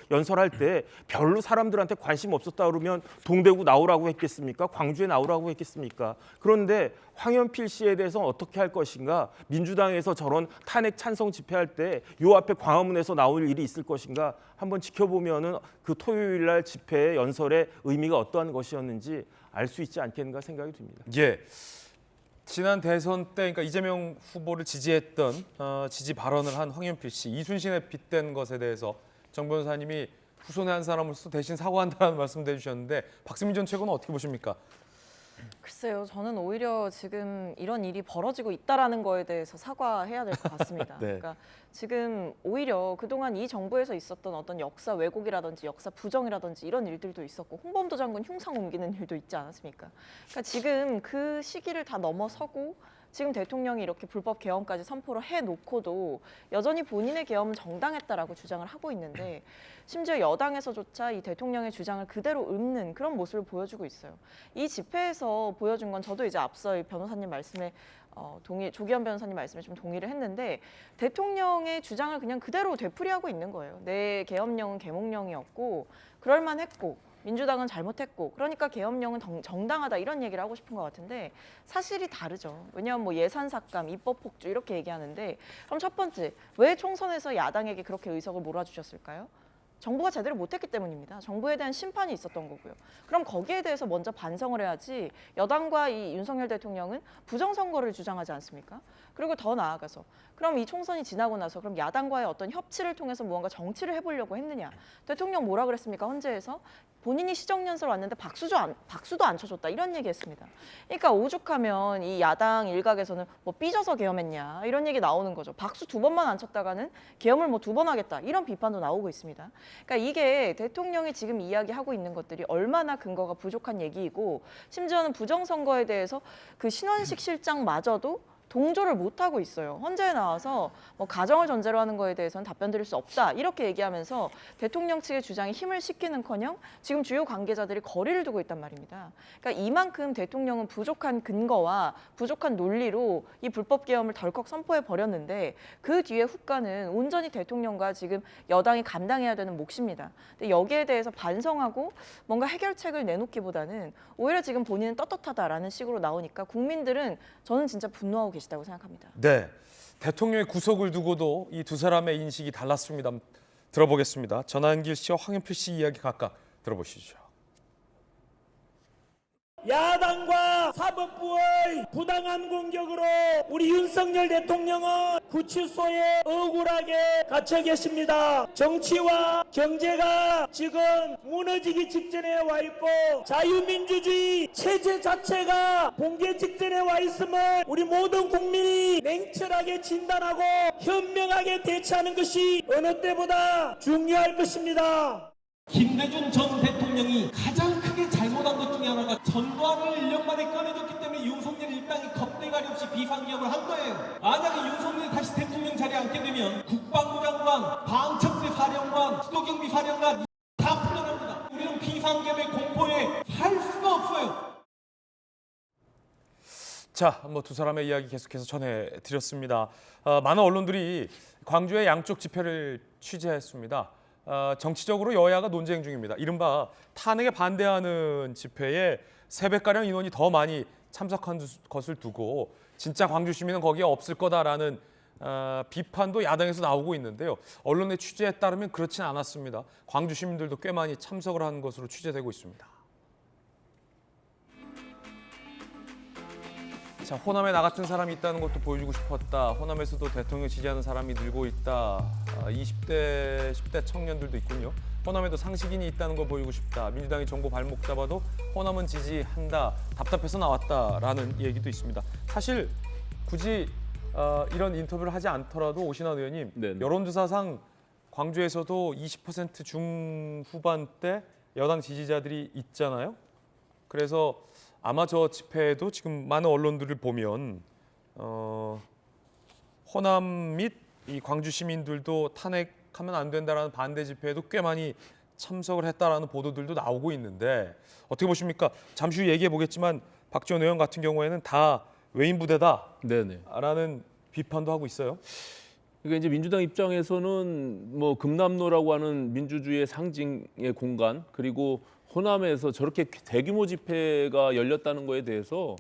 연설할 때 별로 사람들한테 관심 없었다 그러면 동대구 나오라고 했겠습니까? 광주에 나오라고 했겠습니까? 그런데 황현필 씨에 대해서 어떻게 할 것인가? 민주당에서 저런 탄핵 찬성 집회할 때 요 앞에 광화문에서 나올 일이 있을 것인가? 한번 지켜보면은 그 토요일 날 집회의 연설의 의미가 어떠한 것이었는지 알 수 있지 않겠는가 생각이 듭니다. 예. 지난 대선 때 그러니까 이재명 후보를 지지했던 지지 발언을 한 황현필 씨, 이순신에 빗댄 것에 대해서 정 변호사님이 후손의 한 사람으로서 대신 사과한다는 말씀도 해주셨는데 박세민 전 최고는 어떻게 보십니까? 글쎄요, 저는 오히려 지금 이런 일이 벌어지고 있다라는 거에 대해서 사과해야 될 것 같습니다. 네. 그러니까 지금 오히려 그동안 이 정부에서 있었던 어떤 역사 왜곡이라든지 역사 부정이라든지 이런 일들도 있었고 홍범도 장군 흉상 옮기는 일도 있지 않았습니까? 그러니까 지금 그 시기를 다 넘어서고 지금 대통령이 이렇게 불법 개헌까지 선포를 해놓고도 여전히 본인의 개헌은 정당했다라고 주장을 하고 있는데 심지어 여당에서조차 이 대통령의 주장을 그대로 읊는 그런 모습을 보여주고 있어요. 이 집회에서 보여준 건 저도 이제 앞서 이 변호사님 말씀에 조기현 변호사님 말씀에 좀 동의를 했는데 대통령의 주장을 그냥 그대로 되풀이하고 있는 거예요. 내 계엄령은 계몽령이었고 그럴만했고 민주당은 잘못했고 그러니까 계엄령은 정당하다 이런 얘기를 하고 싶은 것 같은데 사실이 다르죠. 왜냐하면 뭐 예산 삭감, 입법 폭주 이렇게 얘기하는데 그럼 첫 번째 왜 총선에서 야당에게 그렇게 의석을 몰아주셨을까요? 정부가 제대로 못했기 때문입니다. 정부에 대한 심판이 있었던 거고요. 그럼 거기에 대해서 먼저 반성을 해야지 여당과 이 윤석열 대통령은 부정선거를 주장하지 않습니까? 그리고 더 나아가서 그럼 이 총선이 지나고 나서 그럼 야당과의 어떤 협치를 통해서 무언가 정치를 해보려고 했느냐. 대통령 뭐라 그랬습니까? 헌재에서 본인이 시정연설 왔는데 박수도 안 쳐줬다 이런 얘기했습니다. 그러니까 오죽하면 이 야당 일각에서는 뭐 삐져서 계엄했냐 이런 얘기 나오는 거죠. 박수 2번만 안 쳤다가는 계엄을 뭐 2번 하겠다 이런 비판도 나오고 있습니다. 그러니까 이게 대통령이 지금 이야기하고 있는 것들이 얼마나 근거가 부족한 얘기이고 심지어는 부정선거에 대해서 그 신원식 실장마저도 동조를 못하고 있어요. 헌재에 나와서 뭐 가정을 전제로 하는 거에 대해서는 답변 드릴 수 없다 이렇게 얘기하면서 대통령 측의 주장에 힘을 싣기는커녕 지금 주요 관계자들이 거리를 두고 있단 말입니다. 그러니까 이만큼 대통령은 부족한 근거와 부족한 논리로 이 불법 계엄을 덜컥 선포해 버렸는데 그 뒤에 후과는 온전히 대통령과 지금 여당이 감당해야 되는 몫입니다. 근데 여기에 대해서 반성하고 뭔가 해결책을 내놓기보다는 오히려 지금 본인은 떳떳하다라는 식으로 나오니까 국민들은 저는 진짜 분노하고 계시다고 생각합니다. 네. 대통령의 구속을 두고도 이 두 사람의 인식이 달랐습니다. 들어보겠습니다. 전한길 씨와 황현필 씨 이야기 각각 들어보시죠. 야당과 사법부의 부당한 공격으로 우리 윤석열 대통령은 구치소에 억울하게 갇혀 계십니다. 정치와 경제가 지금 무너지기 직전에 와 있고 자유민주주의 체제 자체가 붕괴 직전에 와 있음을 우리 모든 국민이 냉철하게 진단하고 현명하게 대처하는 것이 어느 때보다 중요할 것입니다. 김대중 전 대통령이 가장 크게 잘못한 것 중에 하나가 전두환을 1년 만에 꺼내줬기 때문에 윤석열 일당이 겁대가리 없이 비상기업을 한 거예요. 만약에 윤석열이 다시 대통령 자리에 앉게 되면 국방부 장관, 방첩대 사령관, 수도경비 사령관 다 풀려납니다. 우리는 비상기업의 공포에 살 수가 없어요. 자, 뭐 두 사람의 이야기 계속해서 전해드렸습니다. 많은 언론들이 광주의 양쪽 집회를 취재했습니다. 정치적으로 여야가 논쟁 중입니다. 이른바 탄핵에 반대하는 집회에 3배가량 인원이 더 많이 참석한 것을 두고 진짜 광주 시민은 거기에 없을 거다라는 비판도 야당에서 나오고 있는데요. 언론의 취재에 따르면 그렇진 않았습니다. 광주 시민들도 꽤 많이 참석을 한 것으로 취재되고 있습니다. 자, 호남에 나 같은 사람이 있다는 것도 보여주고 싶었다. 호남에서도 대통령 지지하는 사람이 늘고 있다. 20대, 10대 청년들도 있군요. 호남에도 상식인이 있다는 걸 보이고 싶다. 민주당이 정부 발목 잡아도 호남은 지지한다. 답답해서 나왔다라는 얘기도 있습니다. 사실 굳이 이런 인터뷰를 하지 않더라도 오신환 의원님, 네네. 여론조사상 광주에서도 20% 중후반대 여당 지지자들이 있잖아요. 그래서 아마 저 집회에도 지금 많은 언론들을 보면 호남 및 이 광주 시민들도 탄핵하면 안 된다라는 반대 집회에도 꽤 많이 참석을 했다라는 보도들도 나오고 있는데 어떻게 보십니까? 잠시 후 얘기해 보겠지만 박지원 의원 같은 경우에는 다 외인 부대다라는 비판도 하고 있어요. 그러니까 이제 민주당 입장에서는 뭐 금남로라고 하는 민주주의의 상징의 공간, 그리고 호남에서 저렇게 대규모 집회가 열렸다는 거에 대해서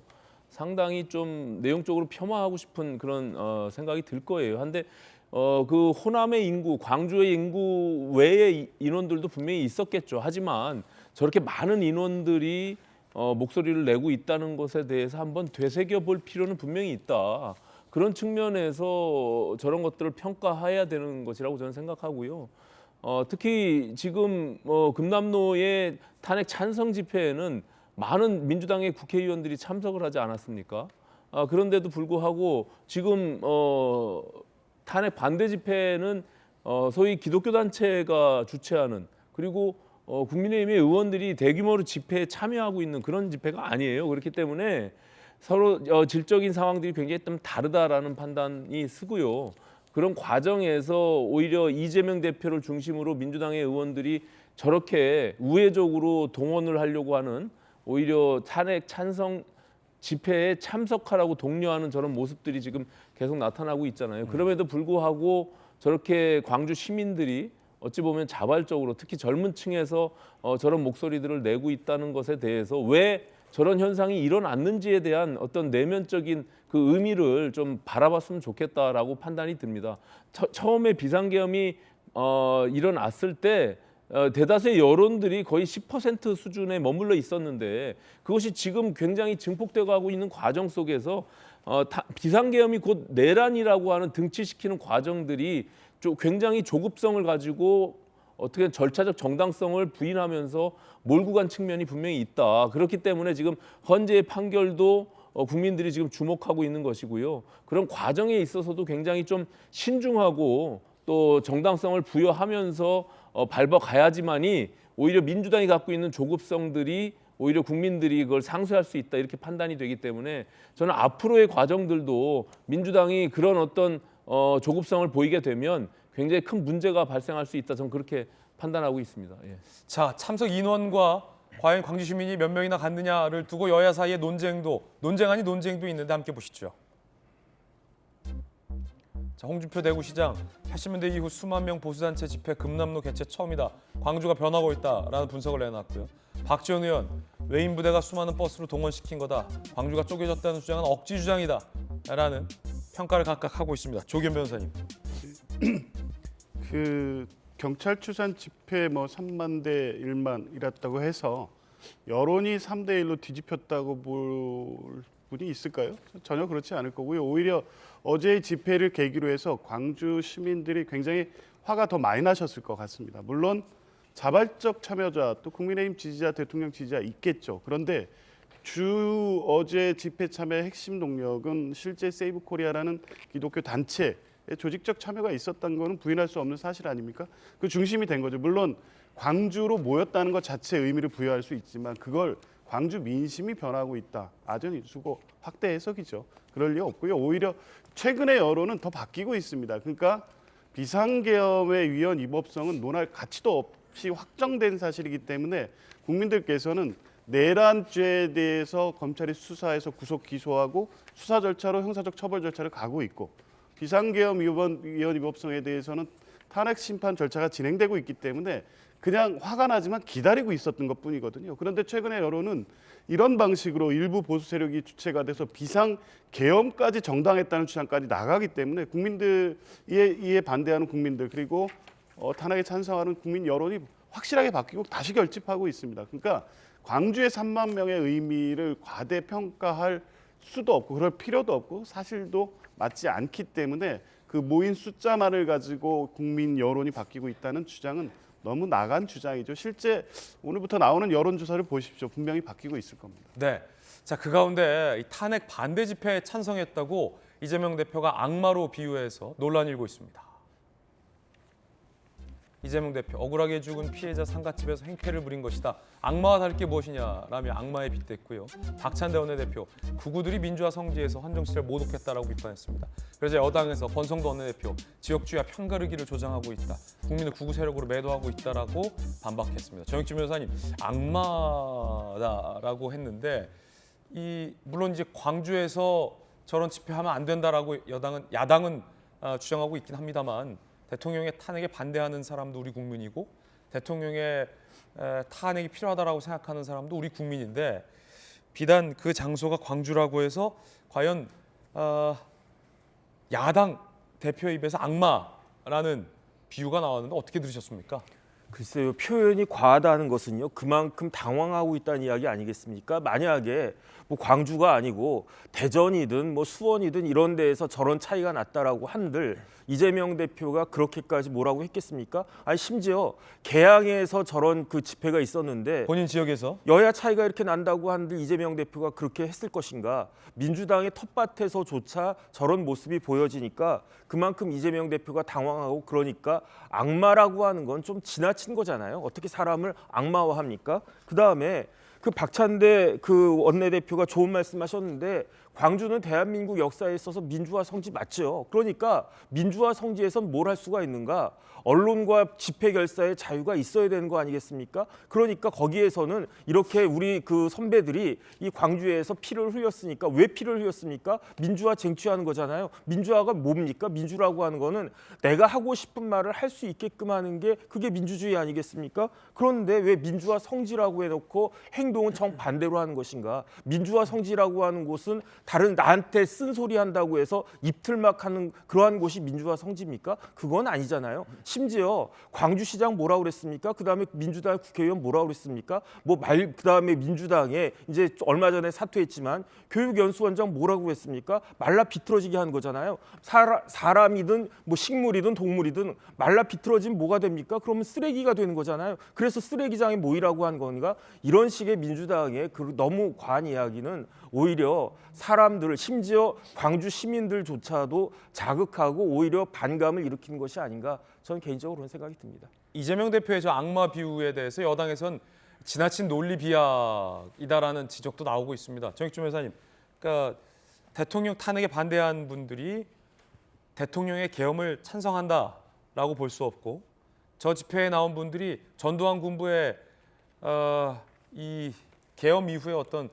상당히 좀 내용적으로 폄하하고 싶은 그런 생각이 들 거예요. 한데 그 호남의 인구, 광주의 인구 외의 인원들도 분명히 있었겠죠. 하지만 저렇게 많은 인원들이 목소리를 내고 있다는 것에 대해서 한번 되새겨 볼 필요는 분명히 있다. 그런 측면에서 저런 것들을 평가해야 되는 것이라고 저는 생각하고요. 특히 지금 금남로의 탄핵 찬성 집회에는 많은 민주당의 국회의원들이 참석을 하지 않았습니까? 그런데도 불구하고 지금 탄핵 반대 집회는 소위 기독교 단체가 주최하는, 그리고 국민의힘의 의원들이 대규모로 집회에 참여하고 있는 그런 집회가 아니에요. 그렇기 때문에 서로 질적인 상황들이 굉장히 좀 다르다라는 판단이 쓰고요. 그런 과정에서 오히려 이재명 대표를 중심으로 민주당의 의원들이 저렇게 우회적으로 동원을 하려고 하는, 오히려 탄핵 찬성 집회에 참석하라고 독려하는 저런 모습들이 지금 계속 나타나고 있잖아요. 그럼에도 불구하고 저렇게 광주 시민들이 어찌 보면 자발적으로, 특히 젊은 층에서 저런 목소리들을 내고 있다는 것에 대해서 왜 저런 현상이 일어났는지에 대한 어떤 내면적인 그 의미를 좀 바라봤으면 좋겠다라고 판단이 듭니다. 처음에 비상계엄이 일어났을 때 대다수의 여론들이 거의 10% 수준에 머물러 있었는데, 그것이 지금 굉장히 증폭되어 가고 있는 과정 속에서 비상계엄이 곧 내란이라고 하는 등치시키는 과정들이 굉장히 조급성을 가지고 어떻게 절차적 정당성을 부인하면서 몰고 간 측면이 분명히 있다. 그렇기 때문에 지금 헌재의 판결도 국민들이 지금 주목하고 있는 것이고요. 그런 과정에 있어서도 굉장히 좀 신중하고 또 정당성을 부여하면서 밟아가야지만이 오히려 민주당이 갖고 있는 조급성들이 오히려 국민들이 그걸 상쇄할 수 있다, 이렇게 판단이 되기 때문에 저는 앞으로의 과정들도 민주당이 그런 어떤 조급성을 보이게 되면 굉장히 큰 문제가 발생할 수 있다, 저는 그렇게 판단하고 있습니다. 예. 자, 참석 인원과 과연 광주 시민이 몇 명이나 갔느냐를 두고 여야 사이의 논쟁 아닌 논쟁도 있는데 함께 보시죠. 자, 홍준표 대구시장 80년대 이후 수만 명 보수단체 집회 금남로 개최 처음이다. 광주가 변하고 있다라는 분석을 내놨고요. 박지원 의원, 외인 부대가 수많은 버스로 동원시킨 거다. 광주가 쪼개졌다는 주장은 억지 주장이다. 라는 평가를 각각 하고 있습니다. 조규현 변호사님. 그 경찰 추산 집회 뭐 3만 대 1만 이랬다고 해서 여론이 3대 1로 뒤집혔다고 볼 분이 있을까요? 전혀 그렇지 않을 거고요. 오히려 어제의 집회를 계기로 해서 광주 시민들이 굉장히 화가 더 많이 나셨을 것 같습니다. 물론 자발적 참여자 또 국민의힘 지지자, 대통령 지지자 있겠죠. 그런데 주 어제 집회 참여의 핵심 동력은 실제 세이브 코리아라는 기독교 단체의 조직적 참여가 있었다는 것은 부인할 수 없는 사실 아닙니까? 그 중심이 된 거죠. 물론 광주로 모였다는 것 자체의 의미를 부여할 수 있지만 그걸 광주 민심이 변하고 있다. 아전 수고 확대 해석이죠. 그럴 리 없고요. 오히려 최근의 여론은 더 바뀌고 있습니다. 그러니까 비상계엄의 위헌 위법성은 논할 가치도 없이 확정된 사실이기 때문에 국민들께서는 내란죄에 대해서 검찰이 수사해서 구속 기소하고 수사 절차로 형사적 처벌 절차를 가고 있고 비상계엄 위헌 위법성에 대해서는 탄핵 심판 절차가 진행되고 있기 때문에 그냥 화가 나지만 기다리고 있었던 것뿐이거든요. 그런데 최근의 여론은 이런 방식으로 일부 보수 세력이 주체가 돼서 비상계엄까지 정당했다는 주장까지 나가기 때문에 국민들 이에 반대하는 국민들 그리고 탄핵에 찬성하는 국민 여론이 확실하게 바뀌고 다시 결집하고 있습니다. 그러니까 광주의 3만 명의 의미를 과대평가할 수도 없고 그럴 필요도 없고 사실도 맞지 않기 때문에 그 모인 숫자만을 가지고 국민 여론이 바뀌고 있다는 주장은 너무 나간 주장이죠. 실제 오늘부터 나오는 여론조사를 보십시오. 분명히 바뀌고 있을 겁니다. 네. 자, 그 가운데 이 탄핵 반대 집회에 찬성했다고 이재명 대표가 악마로 비유해서 논란이 일고 있습니다. 이재명 대표, 억울하게 죽은 피해자 상가집에서 행패를 부린 것이다. 악마와 다를 게 무엇이냐라며 악마에 빗댔고요. 박찬대 원내대표, 극우들이 민주화 성지에서 헌정시를 모독했다라고 비판했습니다. 그래서 여당에서 권성도 원내대표, 지역주의와 편가르기를 조장하고 있다. 국민을 극우 세력으로 매도하고 있다라고 반박했습니다. 정익진 변호사님, 악마다라고 했는데 물론 이제 광주에서 저런 집회하면 안 된다라고 야당은 주장하고 있긴 합니다만 대통령의 탄핵에 반대하는 사람도 우리 국민이고 대통령의 탄핵이 필요하다라고 생각하는 사람도 우리 국민인데 비단 그 장소가 광주라고 해서 과연 야당 대표 입에서 악마라는 비유가 나왔는데 어떻게 들으셨습니까? 글쎄요, 표현이 과하다는 것은요 그만큼 당황하고 있다는 이야기 아니겠습니까? 만약에 뭐 광주가 아니고 대전이든 뭐 수원이든 이런 데에서 저런 차이가 났다라고 한들 이재명 대표가 그렇게까지 뭐라고 했겠습니까? 아니 심지어 개항에서 저런 그 집회가 있었는데 본인 지역에서 여야 차이가 이렇게 난다고 한들 이재명 대표가 그렇게 했을 것인가? 민주당의 텃밭에서조차 저런 모습이 보여지니까 그만큼 이재명 대표가 당황하고 그러니까 악마라고 하는 건 좀 지나친 거잖아요. 어떻게 사람을 악마화합니까? 그다음에 그 박찬대 그 원내대표가 좋은 말씀하셨는데 광주는 대한민국 역사에 있어서 민주화 성지 맞죠. 그러니까 민주화 성지에선 뭘 할 수가 있는가? 언론과 집회 결사의 자유가 있어야 되는 거 아니겠습니까? 그러니까 거기에서는 이렇게 우리 그 선배들이 이 광주에서 피를 흘렸으니까 왜 피를 흘렸습니까? 민주화 쟁취하는 거잖아요. 민주화가 뭡니까? 민주라고 하는 거는 내가 하고 싶은 말을 할 수 있게끔 하는 게 그게 민주주의 아니겠습니까? 그런데 왜 민주화 성지라고 해놓고 행동은 정반대로 하는 것인가? 민주화 성지라고 하는 곳은 다른 나한테 쓴소리 한다고 해서 입틀막 하는 그러한 곳이 민주화 성지입니까? 그건 아니잖아요. 심지어 광주시장 뭐라고 그랬습니까? 그다음에 민주당 국회의원 뭐라고 그랬습니까? 그다음에 민주당에 이제 얼마 전에 사퇴했지만 교육연수원장 뭐라고 했습니까? 말라 비틀어지게 한 거잖아요. 사람이든 뭐 식물이든 동물이든 말라 비틀어지면 뭐가 됩니까? 그러면 쓰레기가 되는 거잖아요. 그래서 쓰레기장에 모이라고 한 건가? 이런 식의 민주당의 그 너무 과한 이야기는 오히려 사람들을 심지어 광주 시민들조차도 자극하고 오히려 반감을 일으키는 것이 아닌가 저는 개인적으로 그런 생각이 듭니다. 이재명 대표의 저 악마 비유에 대해서 여당에선 지나친 논리 비약이다라는 지적도 나오고 있습니다. 정익준 변호사님, 그러니까 대통령 탄핵에 반대한 분들이 대통령의 계엄을 찬성한다라고 볼 수 없고 저 집회에 나온 분들이 전두환 군부의 이 계엄 이후에 어떤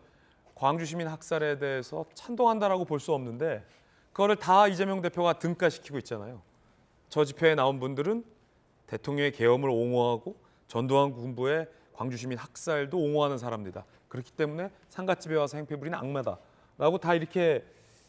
광주 시민 학살에 대해서 찬동한다라고 볼 수 없는데 그거를 다 이재명 대표가 등가시키고 있잖아요. 저 집회에 나온 분들은 대통령의 계엄을 옹호하고 전두환 군부의 광주 시민 학살도 옹호하는 사람들이다. 그렇기 때문에 상가집에 와서 행패 부리는 악마다라고 다 이렇게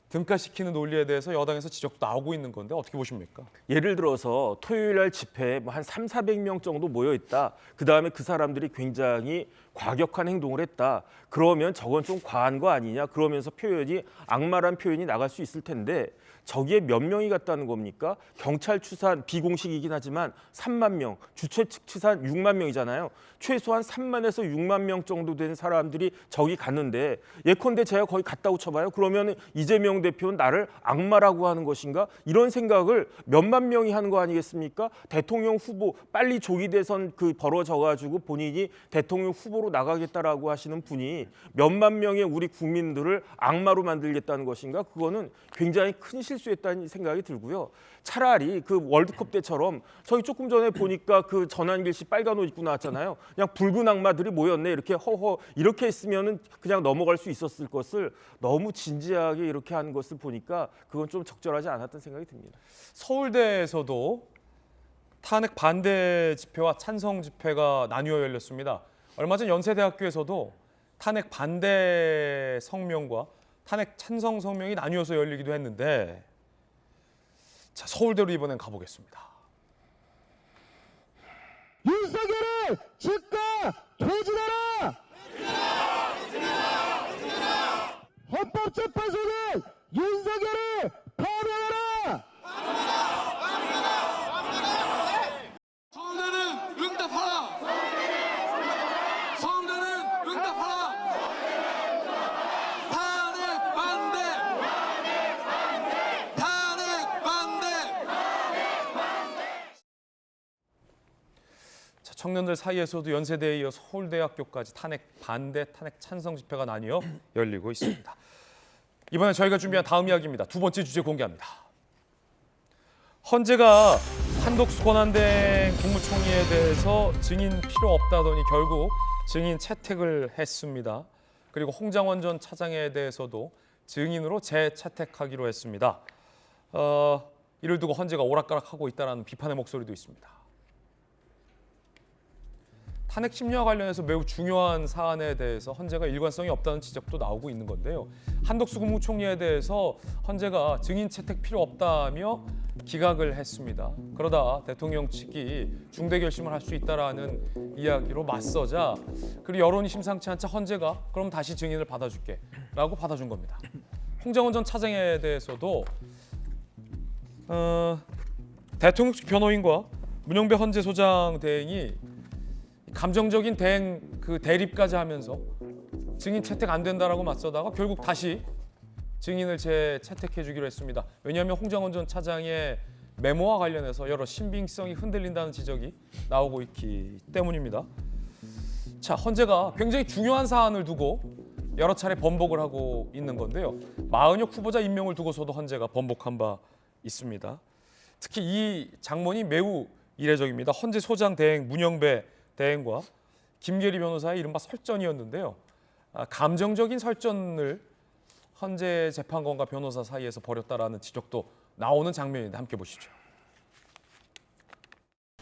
등가시키는 논리에 대해서 여당에서 지적도 나오고 있는 건데 어떻게 보십니까? 예를 들어서 토요일 날 집회에 뭐 한 300~400명 정도 모여 있다. 그다음에 그 사람들이 굉장히 과격한 행동을 했다. 그러면 저건 좀 과한 거 아니냐? 그러면서 표현이 악랄한 표현이 나갈 수 있을 텐데 저기에 몇 명이 갔다는 겁니까? 경찰 추산 비공식이긴 하지만 3만 명, 주최 측 추산 6만 명이잖아요. 최소한 3만에서 6만 명 정도 된 사람들이 저기 갔는데 예컨대 제가 거기 갔다고 쳐봐요. 그러면 이재명 대표는 나를 악마라고 하는 것인가? 이런 생각을 몇만 명이 하는 거 아니겠습니까? 대통령 후보 빨리 조기 대선 벌어져가지고 본인이 대통령 후보로 나가겠다라고 하시는 분이 몇만 명의 우리 국민들을 악마로 만들겠다는 것인가? 그거는 굉장히 큰 실수했다는 생각이 들고요. 차라리 그 월드컵 때처럼 저희 조금 전에 보니까 그 전한길 씨 빨간 옷 입고 나왔잖아요. 그냥 붉은 악마들이 모였네 이렇게 허허 이렇게 했으면은 그냥 넘어갈 수 있었을 것을 너무 진지하게 이렇게 한 것을 보니까 그건 좀 적절하지 않았던 생각이 듭니다. 서울대에서도 탄핵 반대 집회와 찬성 집회가 나뉘어 열렸습니다. 얼마 전 연세대학교에서도 탄핵 반대 성명과 탄핵 찬성 성명이 나뉘어서 열리기도 했는데 자, 서울대로 이번엔 가보겠습니다. 윤석열을 즉각 퇴진하라! 헌법재판소는 윤석열을 파면하라! 서울대는 응답하라! 서울대는 응답하라! 탄핵 반대! 탄핵 반대! 자, 청년들 사이에서도 연세대에 이어 서울대학교까지 탄핵 반대, 탄핵 찬성 집회가 나뉘어 열리고 있습니다. 이번에 저희가 준비한 다음 이야기입니다. 두 번째 주제 공개합니다. 헌재가 한독수 권한대행 국무총리에 대해서 증인 필요 없다더니 결국 증인 채택을 했습니다. 그리고 홍장원 전 차장에 대해서도 증인으로 재채택하기로 했습니다. 이를 두고 헌재가 오락가락하고 있다는 비판의 목소리도 있습니다. 탄핵 심리와 관련해서 매우 중요한 사안에 대해서 헌재가 일관성이 없다는 지적도 나오고 있는 건데요. 한덕수 국무총리에 대해서 헌재가 증인 채택 필요 없다며 기각을 했습니다. 그러다 대통령 측이 중대 결심을 할 수 있다라는 이야기로 맞서자 그리고 여론이 심상치 않자 헌재가 그럼 다시 증인을 받아줄게 라고 받아준 겁니다. 홍장원 전 차장에 대해서도 대통령 측 변호인과 문영배 헌재소장 대행이 감정적인 대립까지 하면서 증인 채택 안 된다라고 맞서다가 결국 다시 증인을 재채택해 주기로 했습니다. 왜냐하면 홍장원 전 차장의 메모와 관련해서 여러 신빙성이 흔들린다는 지적이 나오고 있기 때문입니다. 자, 헌재가 굉장히 중요한 사안을 두고 여러 차례 번복을 하고 있는 건데요. 마은혁 후보자 임명을 두고서도 헌재가 번복한 바 있습니다. 특히 이 장면이 매우 이례적입니다. 헌재 소장 대행 문영배 대행과 김계리 변호사의 이른바 설전이었는데요. 감정적인 설전을 헌재 재판관과 변호사 사이에서 벌였다라는 지적도 나오는 장면인데 함께 보시죠.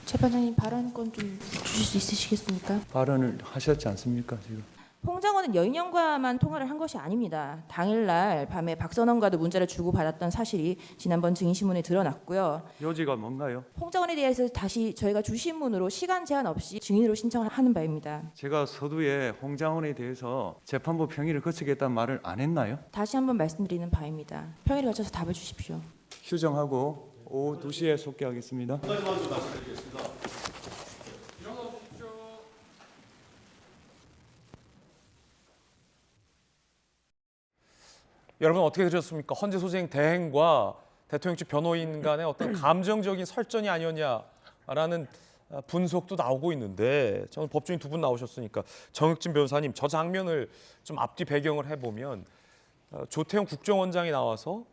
재판장님 발언권 좀 주실 수 있으시겠습니까? 발언을 하셨지 않습니까 지금? 홍장원은 여인영과만 통화를 한 것이 아닙니다. 당일날 밤에 박선원과도 문자를 주고받았던 사실이 지난번 증인신문에 드러났고요. 요지가 뭔가요? 홍장원에 대해서 다시 저희가 주신문으로 시간 제한 없이 증인으로 신청하는 바입니다. 제가 서두에 홍장원에 대해서 재판부 평의를 거치겠다는 말을 안 했나요? 다시 한번 말씀드리는 바입니다. 평일에 거쳐서 답을 주십시오. 휴정하고 오후 2시에 속개하겠습니다. 여러분 어떻게 들으셨습니까? 헌재 소장 대행과 대통령 측 변호인 간의 어떤 감정적인 설전이 아니었냐라는 분석도 나오고 있는데 저는 법조인 두 분 나오셨으니까 정혁진 변호사님 저 장면을 좀 앞뒤 배경을 해보면 조태용 국정원장이 나와서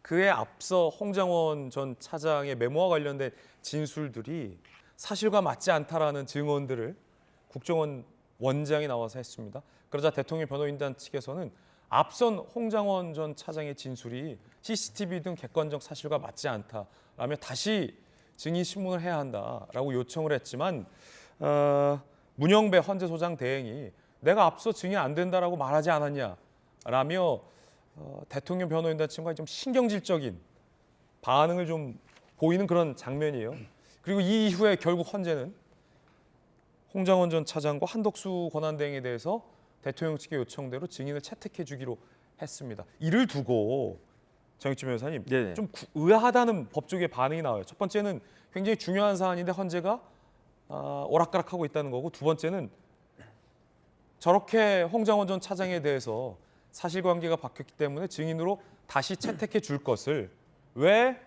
그에 앞서 홍장원 전 차장의 메모와 관련된 진술들이 사실과 맞지 않다라는 증언들을 국정원 원장이 나와서 했습니다. 그러자 대통령 변호인단 측에서는 앞선 홍장원 전 차장의 진술이 CCTV 등 객관적 사실과 맞지 않다라며 다시 증인 신문을 해야 한다라고 요청을 했지만 문영배 헌재소장 대행이 내가 앞서 증인 안 된다라고 말하지 않았냐라며 대통령 변호인단 측과 좀 신경질적인 반응을 좀 보이는 그런 장면이에요. 그리고 이 이후에 결국 헌재는 홍장원 전 차장과 한덕수 권한대행에 대해서 대통령 측의 요청대로 증인을 채택해 주기로 했습니다. 이를 두고 정익진 변호사님 네네. 좀 의아하다는 법조계 반응이 나와요. 첫 번째는 굉장히 중요한 사안인데 헌재가 오락가락하고 있다는 거고, 두 번째는 저렇게 홍장원 전 차장에 대해서 사실관계가 바뀌었기 때문에 증인으로 다시 채택해 줄 것을 왜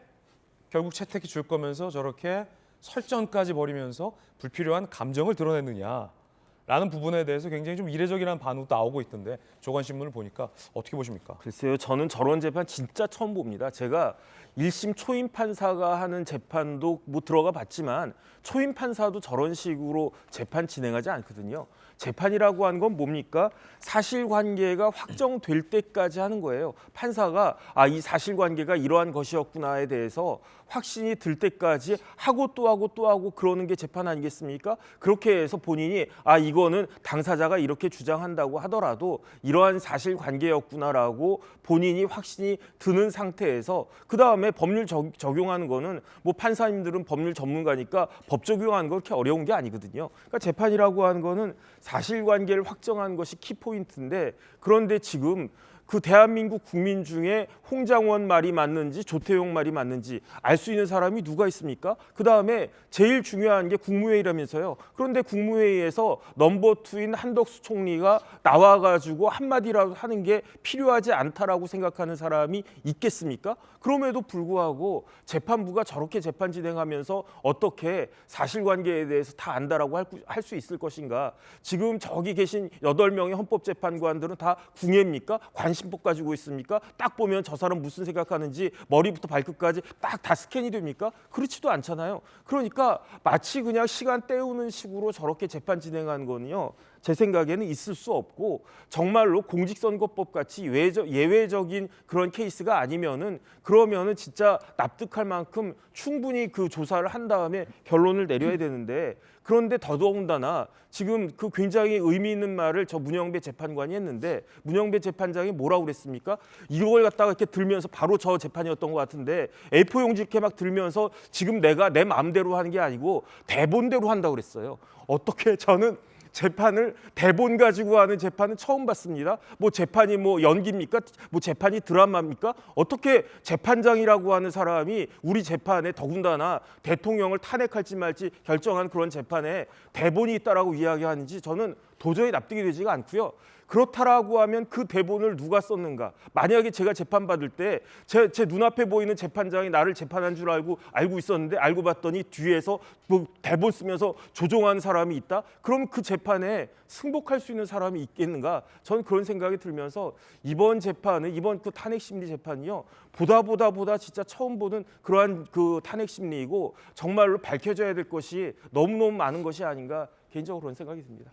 결국 채택해 줄 거면서 저렇게 설전까지 벌이면서 불필요한 감정을 드러냈느냐라는 부분에 대해서 굉장히 좀 이례적이라는 반응도 나오고 있던데, 조간신문을 보니까 어떻게 보십니까? 글쎄요, 저는 저런 재판 진짜 처음 봅니다. 제가 1심 초임 판사가 하는 재판도 뭐 들어가 봤지만 초임 판사도 저런 식으로 재판 진행하지 않거든요. 재판이라고 하는 건 뭡니까? 사실관계가 확정될 때까지 하는 거예요. 판사가 이 사실관계가 이러한 것이었구나에 대해서 확신이 들 때까지 하고 또 하고 또 하고 그러는 게 재판 아니겠습니까? 그렇게 해서 본인이 이거는 당사자가 이렇게 주장한다고 하더라도 이러한 사실관계였구나라고 본인이 확신이 드는 상태에서 그 다음에 법률 적용하는 거는 뭐 판사님들은 법률 전문가니까 법 적용하는 건 그렇게 어려운 게 아니거든요. 그러니까 재판이라고 하는 거는 사실관계를 확정하는 것이 키포인트인데, 그런데 지금 그 대한민국 국민 중에 홍장원 말이 맞는지 조태용 말이 맞는지 알 수 있는 사람이 누가 있습니까? 그다음에 제일 중요한 게 국무회의라면서요. 그런데 국무회의에서 넘버 2인 한덕수 총리가 나와가지고 한마디라도 하는 게 필요하지 않다라고 생각하는 사람이 있겠습니까? 그럼에도 불구하고 재판부가 저렇게 재판 진행하면서 어떻게 사실관계에 대해서 다 안다라고 할 수 있을 것인가? 지금 저기 계신 8명의 헌법재판관들은 다 궁예입니까? 관심법 가지고 있습니까? 딱 보면 저 사람 무슨 생각하는지 머리부터 발끝까지 딱 다 스캔이 됩니까? 그렇지도 않잖아요. 그러니까 마치 그냥 시간 때우는 식으로 저렇게 재판 진행하는 거는요, 제 생각에는 있을 수 없고, 정말로 공직선거법 같이 예외적인 그런 케이스가 아니면은, 그러면은 진짜 납득할 만큼 충분히 그 조사를 한 다음에 결론을 내려야 되는데, 그런데 더더군다나 지금 그 굉장히 의미 있는 말을 저 문영배 재판관이 했는데, 문영배 재판장이 뭐라고 그랬습니까? 이걸 갖다가 이렇게 들면서 바로 저 재판이었던 것 같은데, A4 용지 이렇게 막 들면서 지금 내가 내 마음대로 하는 게 아니고 대본대로 한다고 그랬어요. 어떻게, 저는 재판을 대본 가지고 하는 재판은 처음 봤습니다. 뭐 재판이 뭐 연기입니까? 뭐 재판이 드라마입니까? 어떻게 재판장이라고 하는 사람이 우리 재판에, 더군다나 대통령을 탄핵할지 말지 결정한 그런 재판에 대본이 있다라고 이야기하는지 저는 도저히 납득이 되지가 않고요. 그렇다라고 하면 그 대본을 누가 썼는가? 만약에 제가 재판받을 때 제 눈앞에 보이는 재판장이 나를 재판한 줄 알고 있었는데, 알고 봤더니 뒤에서 뭐 대본 쓰면서 조종하는 사람이 있다? 그럼 그 재판에 승복할 수 있는 사람이 있겠는가? 저는 그런 생각이 들면서 이번 재판은, 이번 그 탄핵 심리 재판이요, 보다 진짜 처음 보는 그러한 그 탄핵 심리이고, 정말로 밝혀져야 될 것이 너무너무 많은 것이 아닌가, 개인적으로 그런 생각이 듭니다.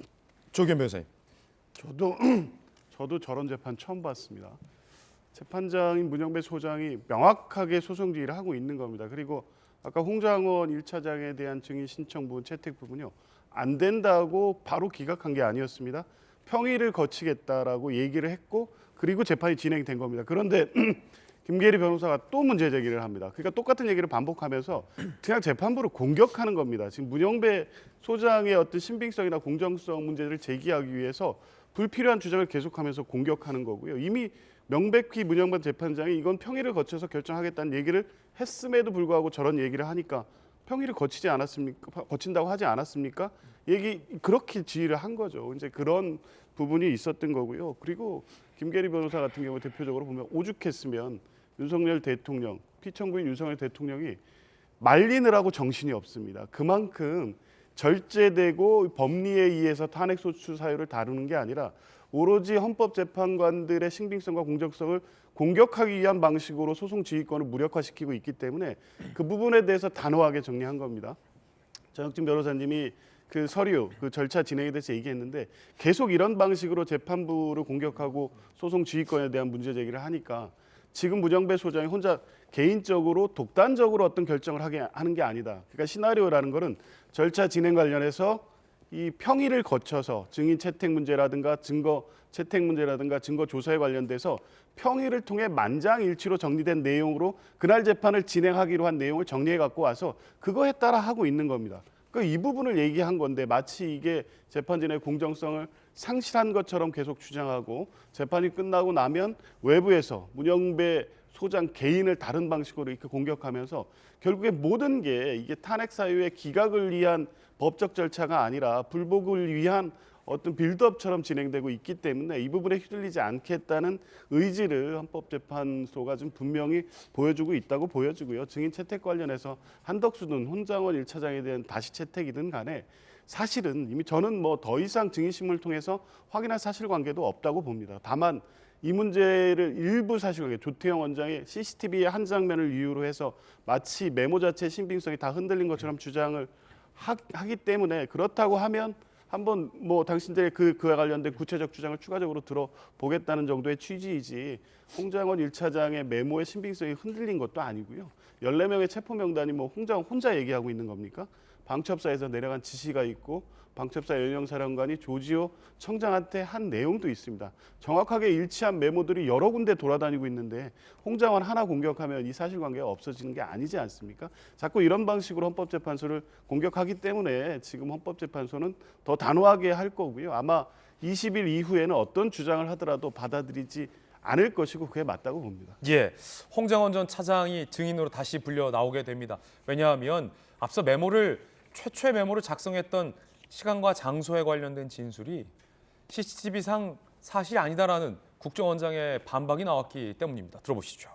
조규현 변호사님. 저도 저런 재판 처음 봤습니다. 재판장인 문영배 소장이 명확하게 소송 지휘를 하고 있는 겁니다. 그리고 아까 홍장원 1차장에 대한 증인 신청 부분, 채택 부분요, 안 된다고 바로 기각한 게 아니었습니다. 평의를 거치겠다라고 얘기를 했고, 그리고 재판이 진행된 겁니다. 그런데 김계리 변호사가 또 문제 제기를 합니다. 그러니까 똑같은 얘기를 반복하면서 그냥 재판부를 공격하는 겁니다. 지금 문영배 소장의 어떤 신빙성이나 공정성 문제를 제기하기 위해서 불필요한 주장을 계속하면서 공격하는 거고요. 이미 명백히 문영배 재판장이 이건 평의를 거쳐서 결정하겠다는 얘기를 했음에도 불구하고 저런 얘기를 하니까, 평의를 거치지 않았습니까? 거친다고 하지 않았습니까? 그렇게 지휘를 한 거죠. 이제 그런 부분이 있었던 거고요. 그리고 김계리 변호사 같은 경우 대표적으로 보면 오죽했으면 윤석열 대통령, 피청구인 윤석열 대통령이 말리느라고 정신이 없습니다. 그만큼 절제되고 법리에 의해서 탄핵소추 사유를 다루는 게 아니라 오로지 헌법재판관들의 신빙성과 공정성을 공격하기 위한 방식으로 소송 지휘권을 무력화시키고 있기 때문에 그 부분에 대해서 단호하게 정리한 겁니다. 정혁진 변호사님이 그 서류, 그 절차 진행에 대해서 얘기했는데, 계속 이런 방식으로 재판부를 공격하고 소송 지휘권에 대한 문제 제기를 하니까 지금 문영배 소장이 혼자 개인적으로 독단적으로 어떤 결정을 하는 게 아니다. 그러니까 시나리오라는 거는 절차 진행 관련해서 이 평의를 거쳐서 증인 채택 문제라든가 증거 채택 문제라든가 증거 조사에 관련돼서 평의를 통해 만장일치로 정리된 내용으로 그날 재판을 진행하기로 한 내용을 정리해 갖고 와서 그거에 따라 하고 있는 겁니다. 그러니까 이 부분을 얘기한 건데 마치 이게 재판진의 공정성을 상실한 것처럼 계속 주장하고 재판이 끝나고 나면 외부에서 문영배 소장 개인을 다른 방식으로 이렇게 공격하면서 결국에 모든 게 이게 탄핵 사유의 기각을 위한 법적 절차가 아니라 불복을 위한 어떤 빌드업처럼 진행되고 있기 때문에 이 부분에 휘둘리지 않겠다는 의지를 헌법재판소가 좀 분명히 보여주고 있다고 보여지고요. 증인 채택 관련해서 한덕수든 홍장원 1차장에 대한 다시 채택이든 간에 사실은 이미 저는 뭐 더 이상 증인신문을 통해서 확인할 사실관계도 없다고 봅니다. 다만 이 문제를 일부 사실관계, 조태영 원장의 CCTV의 한 장면을 이유로 해서 마치 메모 자체의 신빙성이 다 흔들린 것처럼 주장을 하기 때문에 그렇다고 하면 한번 뭐 당신들의 그와 관련된 구체적 주장을 추가적으로 들어보겠다는 정도의 취지이지 홍장원 1차장의 메모의 신빙성이 흔들린 것도 아니고요. 14명의 체포 명단이 뭐 홍장원 혼자 얘기하고 있는 겁니까? 방첩사에서 내려간 지시가 있고 방첩사 연영사령관이 조지호 청장한테 한 내용도 있습니다. 정확하게 일치한 메모들이 여러 군데 돌아다니고 있는데 홍장원 하나 공격하면 이 사실관계가 없어지는 게 아니지 않습니까? 자꾸 이런 방식으로 헌법재판소를 공격하기 때문에 지금 헌법재판소는 더 단호하게 할 거고요. 아마 20일 이후에는 어떤 주장을 하더라도 받아들이지 않을 것이고 그게 맞다고 봅니다. 예, 홍장원 전 차장이 증인으로 다시 불려 나오게 됩니다. 왜냐하면 앞서 최초의 메모를 작성했던 시간과 장소에 관련된 진술이 CCTV상 사실이 아니다라는 국정원장의 반박이 나왔기 때문입니다. 들어보시죠.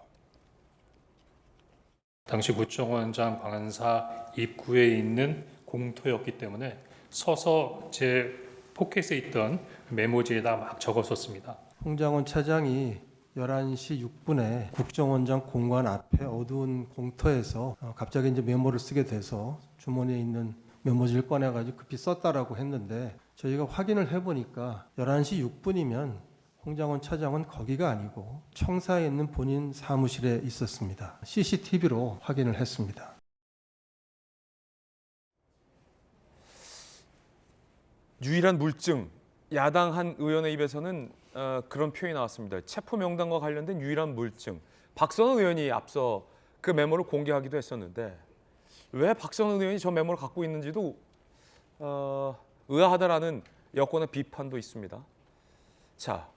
당시 국정원장 관사 입구에 있는 공터였기 때문에 서서 제 포켓에 있던 메모지에다 막 적었었습니다. 홍장원 차장이 11시 6분에 국정원장 공관 앞에 어두운 공터에서 갑자기 이제 메모를 쓰게 돼서 주머니에 있는 메모지를 꺼내가지고 급히 썼다라고 했는데 저희가 확인을 해보니까 11시 6분이면 홍장원 차장은 거기가 아니고 청사에 있는 본인 사무실에 있었습니다. CCTV로 확인을 했습니다. 유일한 물증, 야당 한 의원의 입에서는 그런 표현이 나왔습니다. 체포 명단과 관련된 유일한 물증. 박선원 의원이 앞서 그 메모를 공개하기도 했었는데 왜 박선원 의원이 저 메모를 갖고 있는지도 의아하다라는 여권의 비판도 있습니다. 자,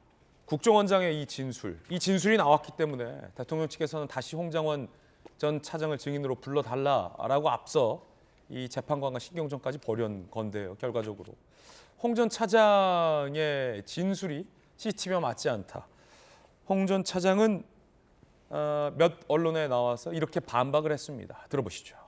국정원장의 이 진술이 나왔기 때문에 대통령 측에서는 다시 홍장원 전 차장을 증인으로 불러달라라고 앞서 이 재판관과 신경전까지 벌인 건데요. 결과적으로 홍 전 차장의 진술이 CCTV와 맞지 않다. 홍 전 차장은 몇 언론에 나와서 이렇게 반박을 했습니다. 들어보시죠.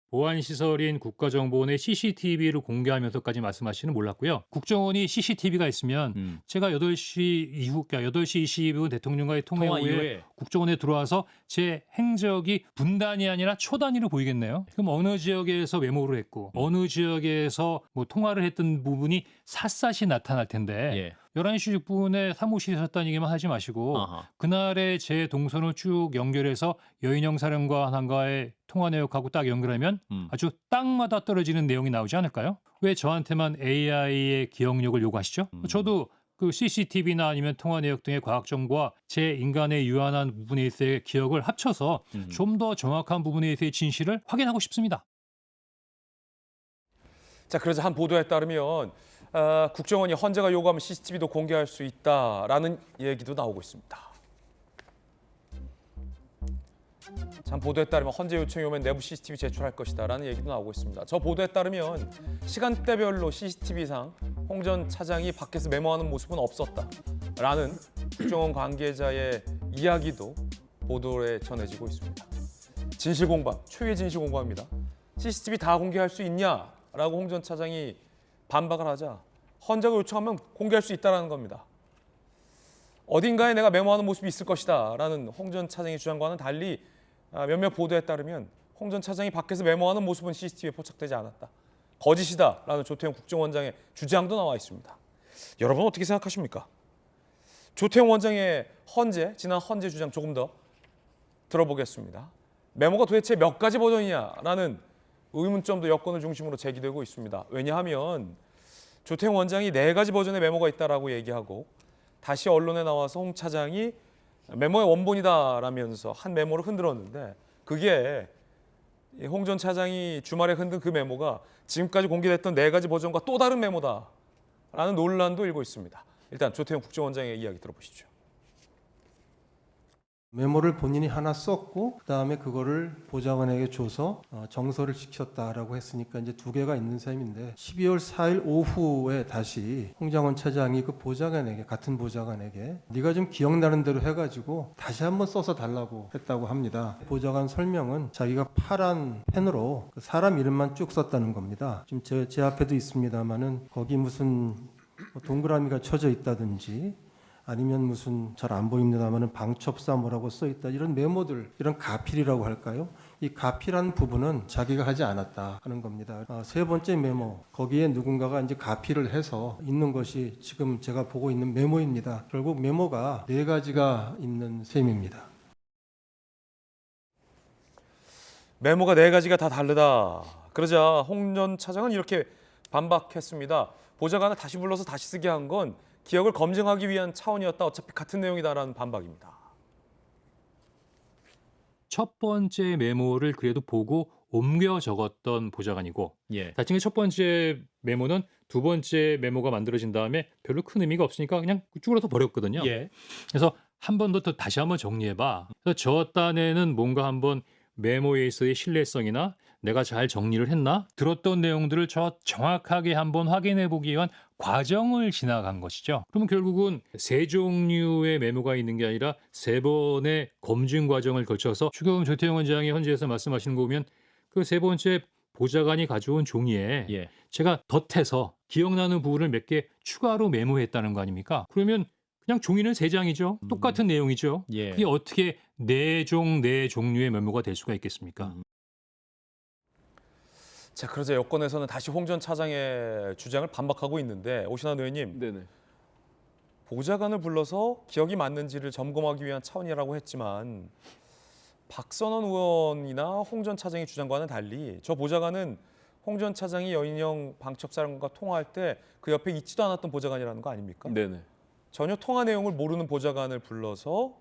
보안시설인 국가정보원의 CCTV를 공개하면서까지 말씀하시는 몰랐고요. 국정원이 CCTV가 있으면 제가 8시 이후, 그러니까 8시 22분 대통령과의 통화 이후에 국정원에 들어와서 제 행적이 분단이 아니라 초단위로 보이겠네요. 그럼 어느 지역에서 메모를 했고 어느 지역에서 뭐 통화를 했던 부분이 샅샅이 나타날 텐데 11시 6분에 사무실에 있었다는 얘기만 하지 마시고 그날의 제 동선을 쭉 연결해서 여인영 사령관과의 통화 내역하고 딱 연결하면 아주 땅마다 떨어지는 내용이 나오지 않을까요? 왜 저한테만 AI의 기억력을 요구하시죠? 저도 그 CCTV나 아니면 통화 내역 등의 과학 정보와 제 인간의 유한한 부분에 있어의 기억을 합쳐서 좀 더 정확한 부분에 있어의 진실을 확인하고 싶습니다. 자, 그러자 한 보도에 따르면 국정원이 헌재가 요구하면 CCTV도 공개할 수 있다라는 얘기도 나오고 있습니다. 참 보도에 따르면 헌재 요청이 오면 내부 CCTV 제출할 것이다라는 얘기도 나오고 있습니다. 저 보도에 따르면 시간대별로 CCTV상 홍 전 차장이 밖에서 메모하는 모습은 없었다라는 국정원 관계자의 이야기도 보도에 전해지고 있습니다. 진실공방, 초유의 진실공방입니다. CCTV 다 공개할 수 있냐라고 홍 전 차장이 반박을 하자 헌재가 요청하면 공개할 수 있다는 겁니다. 어딘가에 내가 메모하는 모습이 있을 것이다 라는 홍 전 차장의 주장과는 달리 몇몇 보도에 따르면 홍 전 차장이 밖에서 메모하는 모습은 CCTV에 포착되지 않았다. 거짓이다 라는 조태용 국정원장의 주장도 나와 있습니다. 여러분 어떻게 생각하십니까? 조태용 원장의 지난 헌재 주장 조금 더 들어보겠습니다. 메모가 도대체 몇 가지 버전이냐라는 의문점도 여권을 중심으로 제기되고 있습니다. 왜냐하면 조태용 원장이 4가지 버전의 메모가 있다라고 얘기하고 다시 언론에 나와서 홍 차장이 메모의 원본이다라면서 한 메모를 흔들었는데 그게 홍 전 차장이 주말에 흔든 그 메모가 지금까지 공개됐던 4가지 버전과 또 다른 메모다라는 논란도 일고 있습니다. 일단 조태용 국정원장의 이야기 들어보시죠. 메모를 본인이 하나 썼고 그다음에 그거를 보좌관에게 줘서 정서를 지켰다라고 했으니까 이제 2개가 있는 셈인데 12월 4일 오후에 다시 홍장원 차장이 그 보좌관에게 같은 보좌관에게 네가 좀 기억나는 대로 해가지고 다시 한번 써서 달라고 했다고 합니다. 보좌관 설명은 자기가 파란 펜으로 그 사람 이름만 쭉 썼다는 겁니다. 지금 제 앞에도 있습니다만은 거기 무슨 동그라미가 쳐져 있다든지 아니면 무슨 잘 안 보입니다만은 방첩사 뭐라고 써 있다 이런 메모들 이런 가필이라고 할까요? 이 가필한 부분은 자기가 하지 않았다 하는 겁니다. 3번째 메모 거기에 누군가가 이제 가필을 해서 있는 것이 지금 제가 보고 있는 메모입니다. 결국 메모가 4가지가 있는 셈입니다. 메모가 4가지가 다 다르다. 그러자 홍 전 차장은 이렇게 반박했습니다. 보좌관을 다시 불러서 다시 쓰게 한 건 기억을 검증하기 위한 차원이었다. 어차피 같은 내용이다라는 반박입니다. 첫 번째 메모를 그래도 보고 옮겨 적었던 보좌관이고 나중에 첫 번째 메모는 2번째 메모가 만들어진 다음에 별로 큰 의미가 없으니까 그냥 쭈그러서 버렸거든요. 그래서 한 번 더 다시 한번 정리해봐. 그래서 저 딴에는 뭔가 한번 메모에 있어의 신뢰성이나 내가 잘 정리를 했나? 들었던 내용들을 정확하게 한번 확인해 보기 위한 과정을 지나간 것이죠. 그러면 결국은 3종류의 메모가 있는 게 아니라 3번의 검증 과정을 거쳐서 추경 조태용 원장이 헌재에서 말씀하시는 거 보면 그 3번째 보좌관이 가져온 종이에 제가 덧해서 기억나는 부분을 몇 개 추가로 메모했다는 거 아닙니까? 그러면 그냥 종이는 3장이죠. 똑같은 내용이죠. 그게 어떻게 4종류의 메모가 될 수가 있겠습니까? 자, 그러자 여권에서는 다시 홍 전 차장의 주장을 반박하고 있는데 오신환 의원님, 보좌관을 불러서 기억이 맞는지를 점검하기 위한 차원이라고 했지만 박선원 의원이나 홍 전 차장의 주장과는 달리 저 보좌관은 홍 전 차장이 여인영 방첩사령관과 통화할 때 그 옆에 있지도 않았던 보좌관이라는 거 아닙니까? 전혀 통화 내용을 모르는 보좌관을 불러서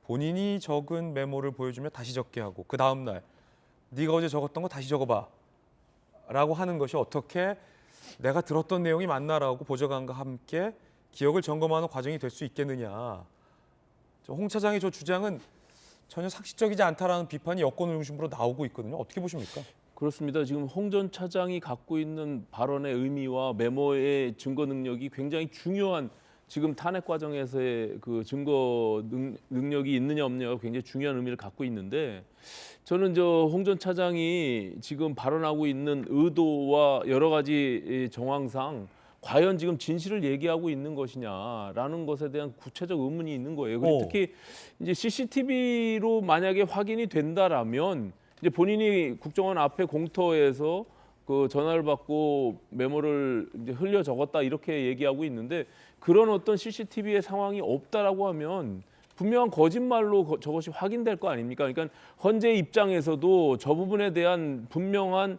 본인이 적은 메모를 보여주며 다시 적게 하고 그 다음 날 네가 어제 적었던 거 다시 적어봐 라고 하는 것이 어떻게 내가 들었던 내용이 맞나라고 보좌관과 함께 기억을 점검하는 과정이 될 수 있겠느냐. 홍 차장의 저 주장은 전혀 상식적이지 않다라는 비판이 여권을 중심으로 나오고 있거든요. 어떻게 보십니까? 그렇습니다. 지금 홍 전 차장이 갖고 있는 발언의 의미와 메모의 증거 능력이 굉장히 중요한 지금 탄핵 과정에서의 그 증거 능력이 있느냐 없느냐가 굉장히 중요한 의미를 갖고 있는데 저는 저 홍 전 차장이 지금 발언하고 있는 의도와 여러 가지 정황상 과연 지금 진실을 얘기하고 있는 것이냐라는 것에 대한 구체적 의문이 있는 거예요. 그리고 특히 이제 CCTV로 만약에 확인이 된다라면 이제 본인이 국정원 앞에 공터에서 그 전화를 받고 메모를 이제 흘려 적었다 이렇게 얘기하고 있는데 그런 어떤 CCTV의 상황이 없다라고 하면 분명한 거짓말로 저것이 확인될 거 아닙니까? 그러니까 헌재 입장에서도 저 부분에 대한 분명한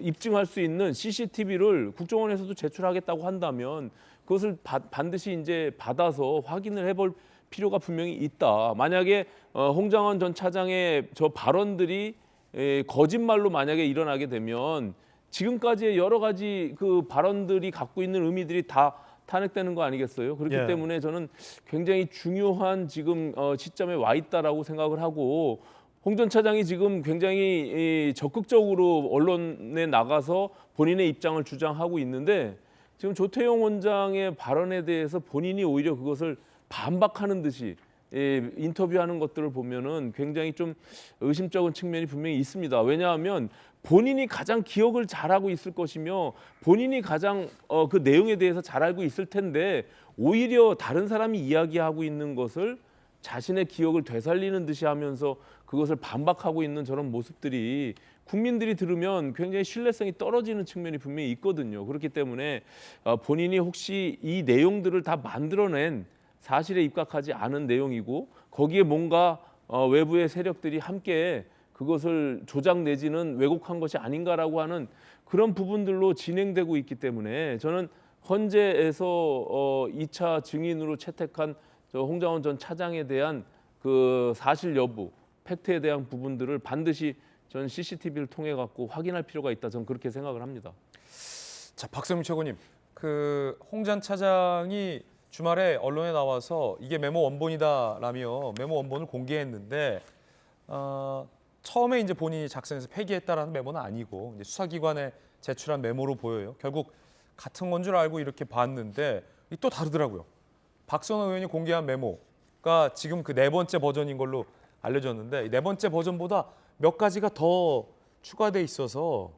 입증할 수 있는 CCTV를 국정원에서도 제출하겠다고 한다면 그것을 반드시 이제 받아서 확인을 해볼 필요가 분명히 있다. 만약에 홍장원 전 차장의 저 발언들이 거짓말로 만약에 일어나게 되면 지금까지의 여러 가지 그 발언들이 갖고 있는 의미들이 다 탄핵되는 거 아니겠어요? 그렇기 때문에 저는 굉장히 중요한 지금 시점에 와 있다라고 생각을 하고 홍 전 차장이 지금 굉장히 적극적으로 언론에 나가서 본인의 입장을 주장하고 있는데 지금 조태용 원장의 발언에 대해서 본인이 오히려 그것을 반박하는 듯이 인터뷰하는 것들을 보면은 굉장히 좀 의심쩍은 측면이 분명히 있습니다. 왜냐하면 본인이 가장 기억을 잘하고 있을 것이며 본인이 가장 그 내용에 대해서 잘 알고 있을 텐데 오히려 다른 사람이 이야기하고 있는 것을 자신의 기억을 되살리는 듯이 하면서 그것을 반박하고 있는 저런 모습들이 국민들이 들으면 굉장히 신뢰성이 떨어지는 측면이 분명히 있거든요. 그렇기 때문에 본인이 혹시 이 내용들을 다 만들어낸 사실에 입각하지 않은 내용이고 거기에 뭔가 외부의 세력들이 함께 그것을 조작 내지는 왜곡한 것이 아닌가라고 하는 그런 부분들로 진행되고 있기 때문에 저는 헌재에서 2차 증인으로 채택한 저 홍장원 전 차장에 대한 그 사실 여부, 팩트에 대한 부분들을 반드시 전 CCTV를 통해 갖고 확인할 필요가 있다. 저는 그렇게 생각을 합니다. 자, 박성민 최고님, 그 홍 전 차장이 주말에 언론에 나와서 이게 메모 원본이다라며 메모 원본을 공개했는데 처음에 이제 본인이 작성해서 폐기했다라는 메모는 아니고 이제 수사기관에 제출한 메모로 보여요. 결국 같은 건 줄 알고 이렇게 봤는데 이게 또 다르더라고요. 박선호 의원이 공개한 메모가 지금 그 네 번째 버전인 걸로 알려졌는데 이 네 번째 버전보다 몇 가지가 더 추가돼 있어서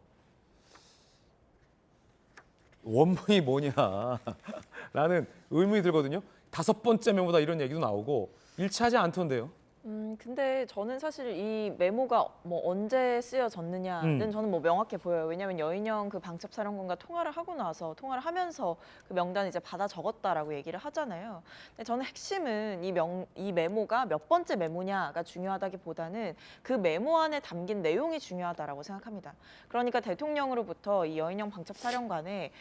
원본이 뭐냐라는 의문이 들거든요. 다섯 번째 메모다 이런 얘기도 나오고 일치하지 않던데요. 근데 저는 사실 이 메모가 뭐 언제 쓰여졌느냐는 저는 뭐 명확해 보여요. 왜냐하면 여인영 그 방첩사령관과 통화를 하고 나서 통화를 하면서 그 명단을 이제 받아 적었다라고 얘기를 하잖아요. 근데 저는 핵심은 이 메모가 몇 번째 메모냐가 중요하다기보다는 그 메모 안에 담긴 내용이 중요하다라고 생각합니다. 그러니까 대통령으로부터 이 여인영 방첩사령관에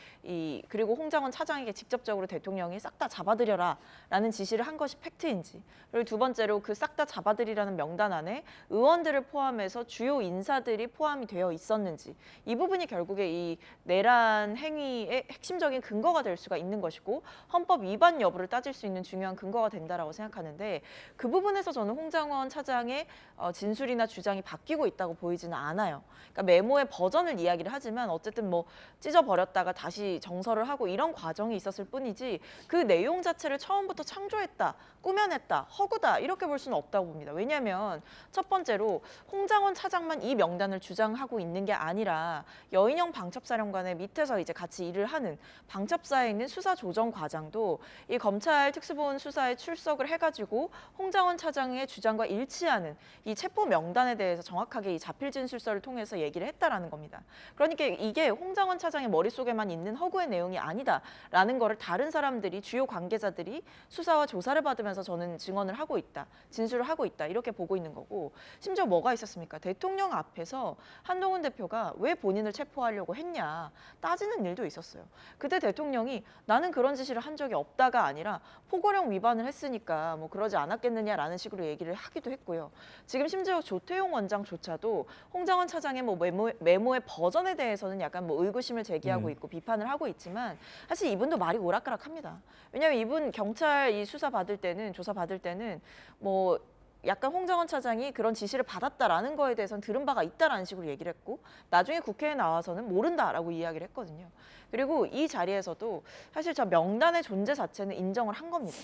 그리고 홍장원 차장에게 직접적으로 대통령이 싹 다 잡아들여라라는 지시를 한 것이 팩트인지, 그리고 두 번째로 그 싹 다 잡아들이라는 명단 안에 의원들을 포함해서 주요 인사들이 포함이 되어 있었는지, 이 부분이 결국에 이 내란 행위의 핵심적인 근거가 될 수가 있는 것이고 헌법 위반 여부를 따질 수 있는 중요한 근거가 된다라고 생각하는데, 그 부분에서 저는 홍장원 차장의 진술이나 주장이 바뀌고 있다고 보이지는 않아요. 그러니까 메모의 버전을 이야기를 하지만 어쨌든 뭐 찢어버렸다가 다시 정설을 하고 이런 과정이 있었을 뿐이지 그 내용 자체를 처음부터 창조했다, 꾸며냈다, 허구다 이렇게 볼 수는 없다고 봅니다. 왜냐하면 첫 번째로 홍장원 차장만 이 명단을 주장하고 있는 게 아니라 여인영 방첩사령관의 밑에서 이제 같이 일을 하는 방첩사에 있는 수사조정과장도 이 검찰 특수본 수사에 출석을 해가지고 홍장원 차장의 주장과 일치하는 이 체포 명단에 대해서 정확하게 이 자필 진술서를 통해서 얘기를 했다라는 겁니다. 그러니까 이게 홍장원 차장의 머릿속에만 있는 허구의 내용이 아니다라는 거를 다른 사람들이, 주요 관계자들이 수사와 조사를 받으면서 저는 증언을 하고 있다, 진술을 하고 있다 이렇게 보고 있는 거고, 심지어 뭐가 있었습니까? 대통령 앞에서 한동훈 대표가 왜 본인을 체포하려고 했냐 따지는 일도 있었어요. 그때 대통령이 나는 그런 지시를 한 적이 없다가 아니라 포고령 위반을 했으니까 뭐 그러지 않았겠느냐라는 식으로 얘기를 하기도 했고요. 지금 심지어 조태용 원장조차도 홍장원 차장의 뭐 메모의 버전에 대해서는 약간 뭐 의구심을 제기하고 있고 비판을 하고 있지만 사실 이분도 말이 오락가락합니다. 왜냐하면 이분 경찰 이 수사 받을 때는, 조사 받을 때는 뭐 약간 홍장원 차장이 그런 지시를 받았다라는 거에 대해서는 들은 바가 있다라는 식으로 얘기를 했고, 나중에 국회에 나와서는 모른다라고 이야기를 했거든요. 그리고 이 자리에서도 사실 저 명단의 존재 자체는 인정을 한 겁니다.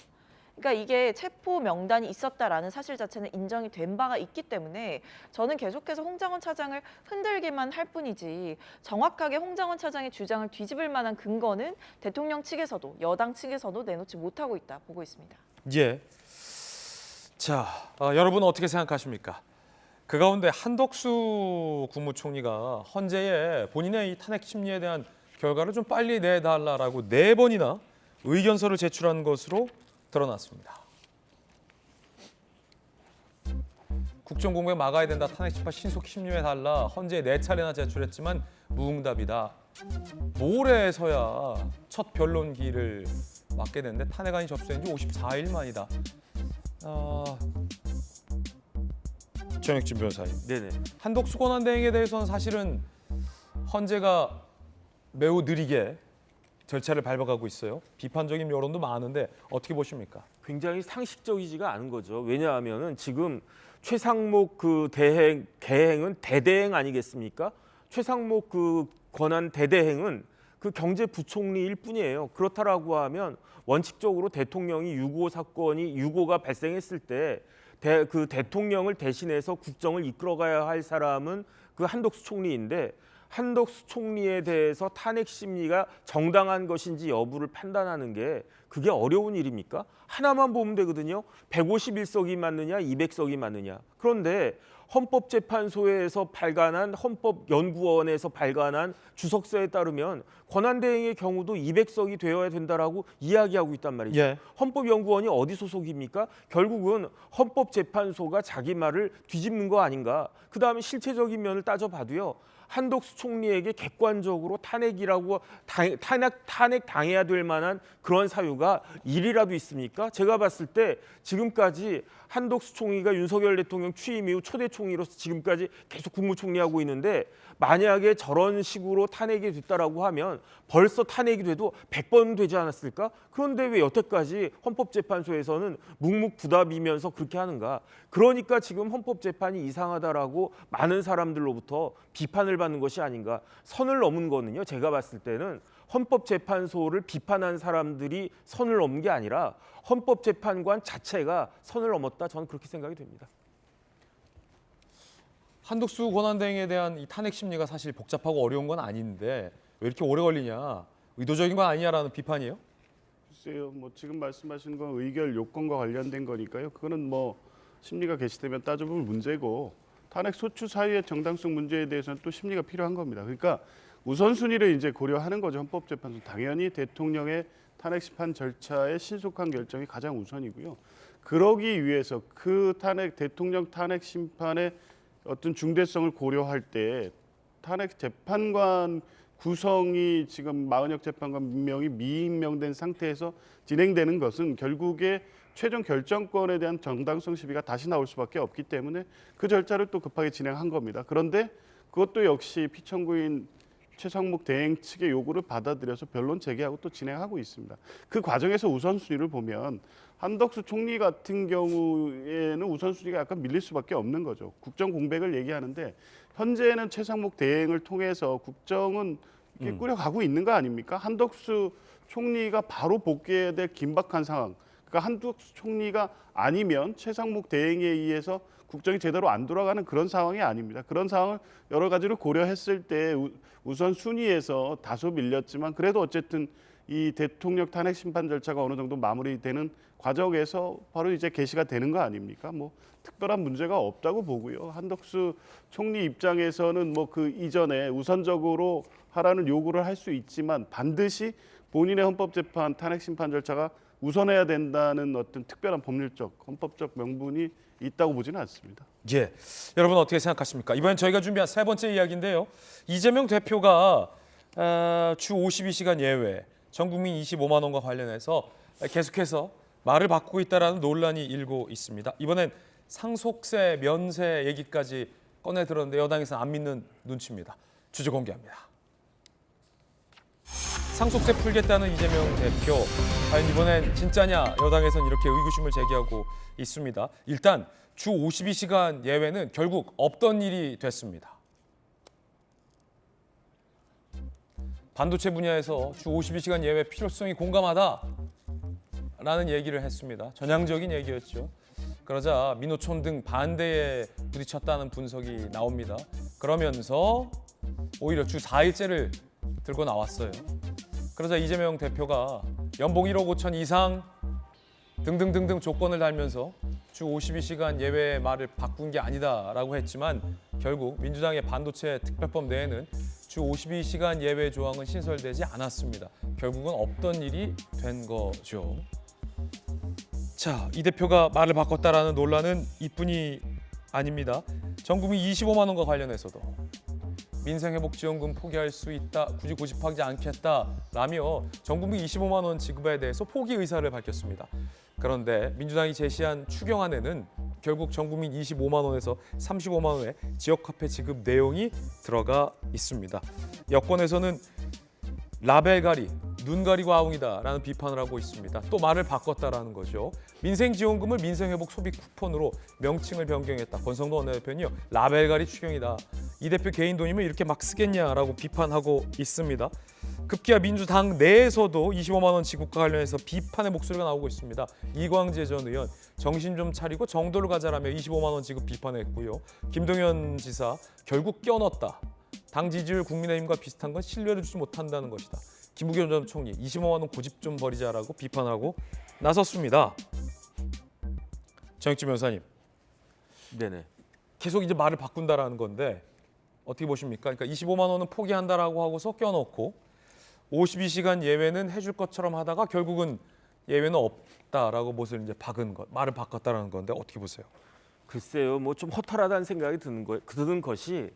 그러니까 이게 체포 명단이 있었다라는 사실 자체는 인정이 된 바가 있기 때문에 저는 계속해서 홍장원 차장을 흔들기만 할 뿐이지 정확하게 홍장원 차장의 주장을 뒤집을 만한 근거는 대통령 측에서도 여당 측에서도 내놓지 못하고 있다 보고 있습니다. 예. 자, 여러분은 어떻게 생각하십니까? 그 가운데 한덕수 국무총리가 헌재에 본인의 이 탄핵 심리에 대한 결과를 좀 빨리 내달라라고 4번이나 의견서를 제출한 것으로 드러났습니다. 국정공백 막아야 된다, 탄핵 심판 신속 심리해달라, 헌재에 4차례나 제출했지만 무응답이다. 모레에서야 첫 변론기를 맞게 됐는데 탄핵안이 접수된 지 54일 만이다. 전혁진 변호사님, 네네. 한덕수 권한대행에 대해서는 사실은 헌재가 매우 느리게 절차를 밟아가고 있어요. 비판적인 여론도 많은데 어떻게 보십니까? 굉장히 상식적이지가 않은 거죠. 왜냐하면은 지금 최상목 그 계행은 대대행 아니겠습니까? 최상목 그 권한 대대행은 그 경제부총리일 뿐이에요. 그렇다라고 하면 원칙적으로 대통령이 6.25 사건이 6.25가 발생했을 때 그 대통령을 대신해서 국정을 이끌어가야 할 사람은 그 한덕수 총리인데, 한덕수 총리에 대해서 탄핵 심리가 정당한 것인지 여부를 판단하는 게 그게 어려운 일입니까? 하나만 보면 되거든요. 151석이 맞느냐, 200석이 맞느냐. 그런데 헌법재판소에서 발간한 헌법연구원에서 발간한 주석서에 따르면 권한대행의 경우도 200석이 되어야 된다라고 이야기하고 있단 말이죠. 예. 헌법연구원이 어디 소속입니까? 결국은 헌법재판소가 자기 말을 뒤집는 거 아닌가. 그다음에 실체적인 면을 따져봐도요. 한덕수 총리에게 객관적으로 탄핵 당해야 될 만한 그런 사유가 일이라도 있습니까? 제가 봤을 때 지금까지 한덕수 총리가 윤석열 대통령 취임 이후 초대 총리로서 지금까지 계속 국무총리하고 있는데 만약에 저런 식으로 탄핵이 됐다라고 하면 벌써 탄핵이 돼도 100번 되지 않았을까? 그런데 왜 여태까지 헌법재판소에서는 묵묵부답이면서 그렇게 하는가? 그러니까 지금 헌법재판이 이상하다라고 많은 사람들로부터 비판을 받는 것이 아닌가. 선을 넘은 거는요. 제가 봤을 때는 헌법재판소를 비판한 사람들이 선을 넘은 게 아니라 헌법재판관 자체가 선을 넘었다. 저는 그렇게 생각이 됩니다. 한덕수 권한대행에 대한 이 탄핵 심리가 사실 복잡하고 어려운 건 아닌데 왜 이렇게 오래 걸리냐? 의도적인 건 아니냐라는 비판이에요? 글쎄요, 뭐 지금 말씀하신 건 의결 요건과 관련된 거니까요. 그거는 뭐 심리가 개시되면 따져볼 문제고 탄핵 소추 사유의 정당성 문제에 대해서는 또 심리가 필요한 겁니다. 그러니까 우선순위를 이제 고려하는 거죠. 헌법재판소 당연히 대통령의 탄핵 심판 절차의 신속한 결정이 가장 우선이고요. 그러기 위해서 그 대통령 탄핵 심판의 어떤 중대성을 고려할 때 탄핵 재판관 구성이 지금 마은혁 재판관 임명이 미임명된 상태에서 진행되는 것은 결국에 최종 결정권에 대한 정당성 시비가 다시 나올 수밖에 없기 때문에 그 절차를 또 급하게 진행한 겁니다. 그런데 그것도 역시 피청구인 최상목 대행 측의 요구를 받아들여서 변론 제기하고 또 진행하고 있습니다. 그 과정에서 우선순위를 보면 한덕수 총리 같은 경우에는 우선순위가 약간 밀릴 수밖에 없는 거죠. 국정 공백을 얘기하는데 현재는 최상목 대행을 통해서 국정은 이렇게 꾸려가고 있는 거 아닙니까? 한덕수 총리가 바로 복귀해야 될 긴박한 상황. 그러니까 한덕수 총리가 아니면 최상목 대행에 의해서 국정이 제대로 안 돌아가는 그런 상황이 아닙니다. 그런 상황을 여러 가지로 고려했을 때 우선 순위에서 다소 밀렸지만 그래도 어쨌든 이 대통령 탄핵 심판 절차가 어느 정도 마무리되는 과정에서 바로 이제 개시가 되는 거 아닙니까? 뭐 특별한 문제가 없다고 보고요. 한덕수 총리 입장에서는 뭐 그 이전에 우선적으로 하라는 요구를 할 수 있지만 반드시 본인의 헌법재판 탄핵 심판 절차가 우선해야 된다는 어떤 특별한 법률적 헌법적 명분이 있다고 보지는 않습니다. 예, 여러분 어떻게 생각하십니까? 이번엔 저희가 준비한 세 번째 이야기인데요. 이재명 대표가 주 52시간 예외, 전국민 25만 원과 관련해서 계속해서 말을 바꾸고 있다라는 논란이 일고 있습니다. 이번엔 상속세 면세 얘기까지 꺼내 들었는데 여당에서는 안 믿는 눈치입니다. 주제 공개합니다. 상속세 풀겠다는 이재명 대표, 과연 이번엔 진짜냐? 여당에서는 이렇게 의구심을 제기하고 있습니다. 일단 주 52시간 예외는 결국 없던 일이 됐습니다. 반도체 분야에서 주 52시간 예외 필요성이 공감하다라는 얘기를 했습니다. 전향적인 얘기였죠. 그러자 민노총 등 반대에 부딪혔다는 분석이 나옵니다. 그러면서 오히려 주 4일제를 들고 나왔어요. 그러자 이재명 대표가 연봉 1억 5천 이상 등등등등 조건을 달면서 주 52시간 예외의 말을 바꾼 게 아니다라고 했지만 결국 민주당의 반도체 특별법 내에는 주 52시간 예외 조항은 신설되지 않았습니다. 결국은 없던 일이 된 거죠. 자, 이 대표가 말을 바꿨다라는 논란은 이뿐이 아닙니다. 전국민 25만 원과 관련해서도 민생회복지원금 포기할 수 있다, 굳이 고집하지 않겠다라며 전국민 25만 원 지급에 대해서 포기 의사를 밝혔습니다. 그런데 민주당이 제시한 추경안에는 결국 전국민 25만 원에서 35만 원의 지역화폐 지급 내용이 들어가 있습니다. 여권에서는 라벨가리, 눈 가리고 아웅이다라는 비판을 하고 있습니다. 또 말을 바꿨다라는 거죠. 민생지원금을 민생회복 소비 쿠폰으로 명칭을 변경했다. 권성동 원내대표는요, 라벨가리 추경이다. 이 대표 개인 돈이면 이렇게 막 쓰겠냐라고 비판하고 있습니다. 급기야 민주당 내에서도 25만 원 지급과 관련해서 비판의 목소리가 나오고 있습니다. 이광재 전 의원, 정신 좀 차리고 정도를 가자라며 25만 원 지급 비판했고요. 김동연 지사, 결국 껴넣었다. 당 지지율 국민의힘과 비슷한 건 신뢰를 주지 못한다는 것이다. 김부겸 전 총리, 25만 원 고집 좀 버리자라고 비판하고 나섰습니다. 정익진 변호사님, 네네. 계속 이제 말을 바꾼다라는 건데 어떻게 보십니까? 그러니까 25만 원은 포기한다라고 하고서 껴놓고 52시간 예외는 해줄 것처럼 하다가 결국은 예외는 없다라고 못을 이제 박은 것, 말을 바꿨다라는 건데 어떻게 보세요? 글쎄요, 뭐 좀 허탈하다는 생각이 드는 것이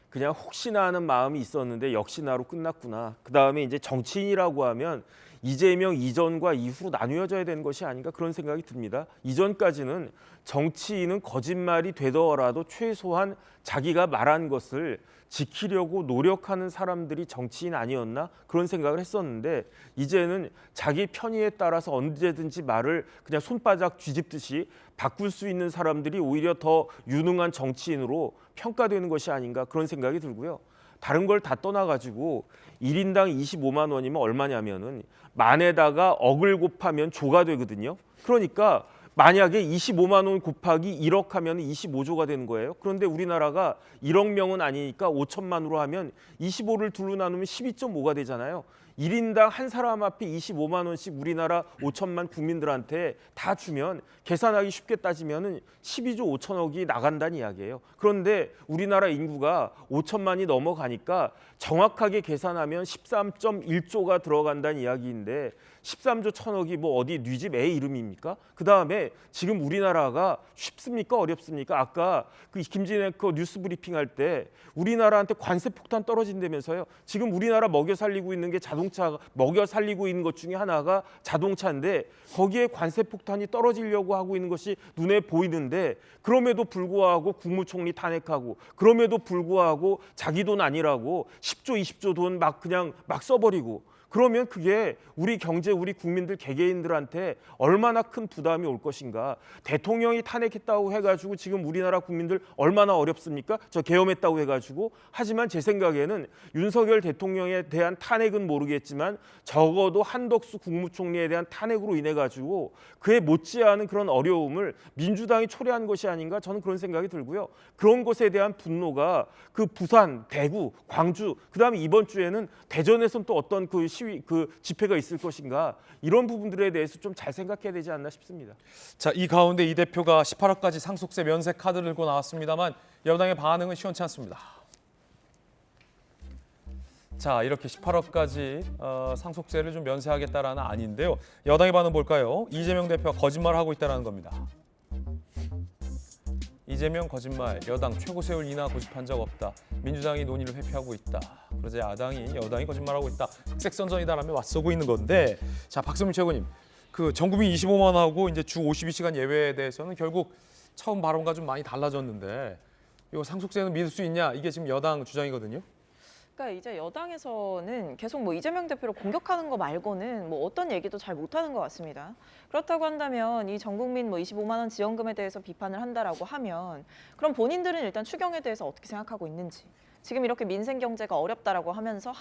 그냥 혹시나 하는 마음이 있었는데 역시나로 끝났구나. 그 다음에 이제 정치인이라고 하면 이재명 이전과 이후로 나뉘어져야 되는 것이 아닌가 그런 생각이 듭니다. 이전까지는 정치인은 거짓말이 되더라도 최소한 자기가 말한 것을 지키려고 노력하는 사람들이 정치인 아니었나 그런 생각을 했었는데 이제는 자기 편의에 따라서 언제든지 말을 그냥 손바닥 뒤집듯이 바꿀 수 있는 사람들이 오히려 더 유능한 정치인으로 평가되는 것이 아닌가 그런 생각이 들고요. 다른 걸 다 떠나가지고 1인당 25만 원이면 얼마냐면은 만에다가 억을 곱하면 조가 되거든요. 그러니까 만약에 25만 원 곱하기 1억 하면 25조가 되는 거예요. 그런데 우리나라가 1억 명은 아니니까 5천만으로 하면 25를 둘로 나누면 12.5가 되잖아요. 1인당 한 사람 앞에 25만 원씩 우리나라 5천만 국민들한테 다 주면 계산하기 쉽게 따지면 12조 5천억이 나간다는 이야기예요. 그런데 우리나라 인구가 5천만이 넘어가니까 정확하게 계산하면 13.1조가 들어간다는 이야기인데 13조 천억이 뭐 어디 뉘집 애 이름입니까? 그다음에 지금 우리나라가 쉽습니까? 어렵습니까? 아까 그 김진애 앵커 뉴스 브리핑 할 때 우리나라한테 관세 폭탄 떨어진다면서요. 지금 우리나라 먹여 살리고 있는 게 자동차 먹여 살리고 있는 것 중에 하나가 자동차인데 거기에 관세 폭탄이 떨어지려고 하고 있는 것이 눈에 보이는데 그럼에도 불구하고 국무총리 탄핵하고 그럼에도 불구하고 자기 돈 아니라고 10조 20조 돈 막 그냥 막 써버리고 그러면 그게 우리 경제, 우리 국민들 개개인들한테 얼마나 큰 부담이 올 것인가. 대통령이 탄핵했다고 해가지고 지금 우리나라 국민들 얼마나 어렵습니까? 저 계엄했다고 해가지고. 하지만 제 생각에는 윤석열 대통령에 대한 탄핵은 모르겠지만 적어도 한덕수 국무총리에 대한 탄핵으로 인해가지고 그에 못지않은 그런 어려움을 민주당이 초래한 것이 아닌가 저는 그런 생각이 들고요. 그런 것에 대한 분노가 그 부산, 대구, 광주, 그다음에 이번 주에는 대전에서는 또 어떤 그 집회가 있을 것인가 이런 부분들에 대해서 좀 잘 생각해야 되지 않나 싶습니다. 자, 이 가운데 이 대표가 18억까지 상속세 면세 카드를 들고 나왔습니다만 여당의 반응은 시원치 않습니다. 자, 이렇게 18억까지 상속세를 좀 면세하겠다라는 아닌데요. 여당의 반응 볼까요? 이재명 대표가 거짓말을 하고 있다는 겁니다. 이재명 거짓말, 여당 최고 세울 인하 고집한 적 없다. 민주당이 논의를 회피하고 있다. 그러자 여당이 거짓말하고 있다. 흑색선전이다라며 맞서고 있는 건데, 자, 박성민 최고님, 그 전국민 25만 원하고 이제 주 52시간 예외에 대해서는 결국 처음 발언과 좀 많이 달라졌는데, 이거 상속세는 믿을 수 있냐? 이게 지금 여당 주장이거든요. 그러니까 이제 여당에서는 계속 뭐 이재명 대표를 공격하는 거 말고는 뭐 어떤 얘기도 잘 못하는 것 같습니다. 그렇다고 한다면 이 전국민 뭐 25만 원 지원금에 대해서 비판을 한다라고 하면 그럼 본인들은 일단 추경에 대해서 어떻게 생각하고 있는지. 지금 이렇게 민생 경제가 어렵다라고 하면서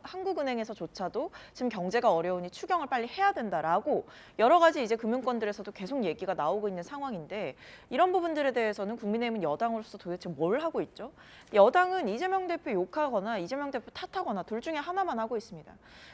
한국은행에서조차도 지금 경제가 어려우니 추경을 빨리 해야 된다라고 여러 가지 이제 금융권들에서도 계속 얘기가 나오고 있는 상황인데 이런 부분들에 대해서는 국민의힘은 여당으로서 도대체 뭘 하고 있죠? 여당은 이재명 대표 욕하거나 이재명 대표 탓하거나 둘 중에 하나만 하고 있습니다.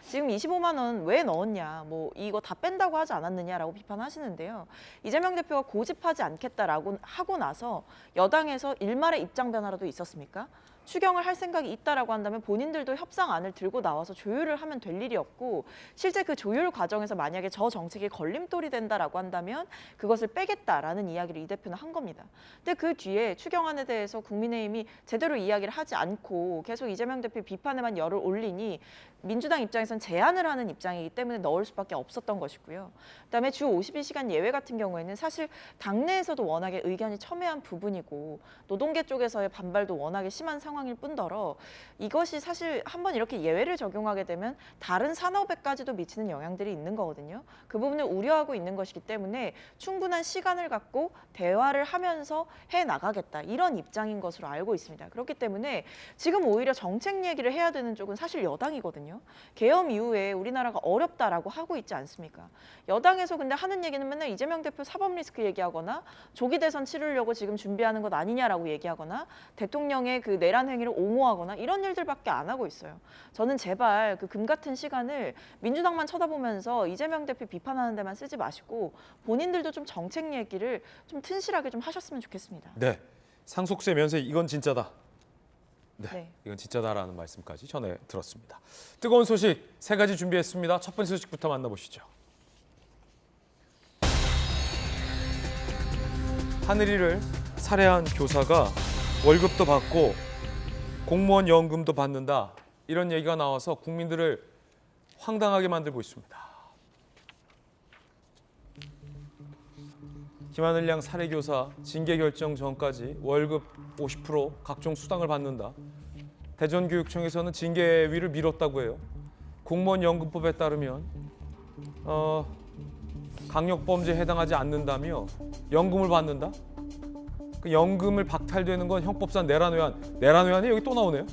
지금 25만 원 왜 넣었냐, 뭐 이거 다 뺀다고 하지 않았느냐라고 비판하시는데요. 이재명 대표가 고집하지 않겠다라고 하고 나서 여당에서 일말의 입장 변화라도 있었습니까? 추경을 할 생각이 있다라고 한다면 본인들도 협상안을 들고 나와서 조율을 하면 될 일이었고 실제 그 조율 과정에서 만약에 저 정책이 걸림돌이 된다라고 한다면 그것을 빼겠다라는 이야기를 이 대표는 한 겁니다. 근데 그 뒤에 추경안에 대해서 국민의힘이 제대로 이야기를 하지 않고 계속 이재명 대표 비판에만 열을 올리니 민주당 입장에선 제안을 하는 입장이기 때문에 넣을 수밖에 없었던 것이고요. 그다음에 주 52시간 예외 같은 경우에는 사실 당내에서도 워낙에 의견이 첨예한 부분이고 노동계 쪽에서의 반발도 워낙에 심한 상황일 뿐더러 이것이 사실 한번 이렇게 예외를 적용하게 되면 다른 산업에까지도 미치는 영향들이 있는 거거든요. 그 부분을 우려하고 있는 것이기 때문에 충분한 시간을 갖고 대화를 하면서 해나가겠다 이런 입장인 것으로 알고 있습니다. 그렇기 때문에 지금 오히려 정책 얘기를 해야 되는 쪽은 사실 여당이거든요. 계엄 이후에 우리나라가 어렵다라고 하고 있지 않습니까? 여당에서 근데 하는 얘기는 맨날 이재명 대표 사법 리스크 얘기하거나 조기 대선 치르려고 지금 준비하는 것 아니냐라고 얘기하거나 대통령의 그 내란 행위를 옹호하거나 이런 일들밖에 안 하고 있어요. 저는 제발 그 금 같은 시간을 민주당만 쳐다보면서 이재명 대표 비판하는 데만 쓰지 마시고 본인들도 좀 정책 얘기를 좀 튼실하게 좀 하셨으면 좋겠습니다. 네. 상속세 면세 이건 진짜다. 네. 이건 진짜다라는 말씀까지 전해 들었습니다. 뜨거운 소식 세 가지 준비했습니다. 첫 번째 소식부터 만나보시죠. 하늘이를 살해한 교사가 월급도 받고 공무원 연금도 받는다. 이런 얘기가 나와서 국민들을 황당하게 만들고 있습니다. 김하늘 양 살해 교사 징계 결정 전까지 월급 50% 각종 수당을 받는다. 대전교육청에서는 징계위를 미뤘다고 해요. 공무원 연금법에 따르면 강력범죄에 해당하지 않는다며 연금을 받는다. 그 연금을 박탈되는 건 형법상 내란외환. 내란외환이 여기 또 나오네요.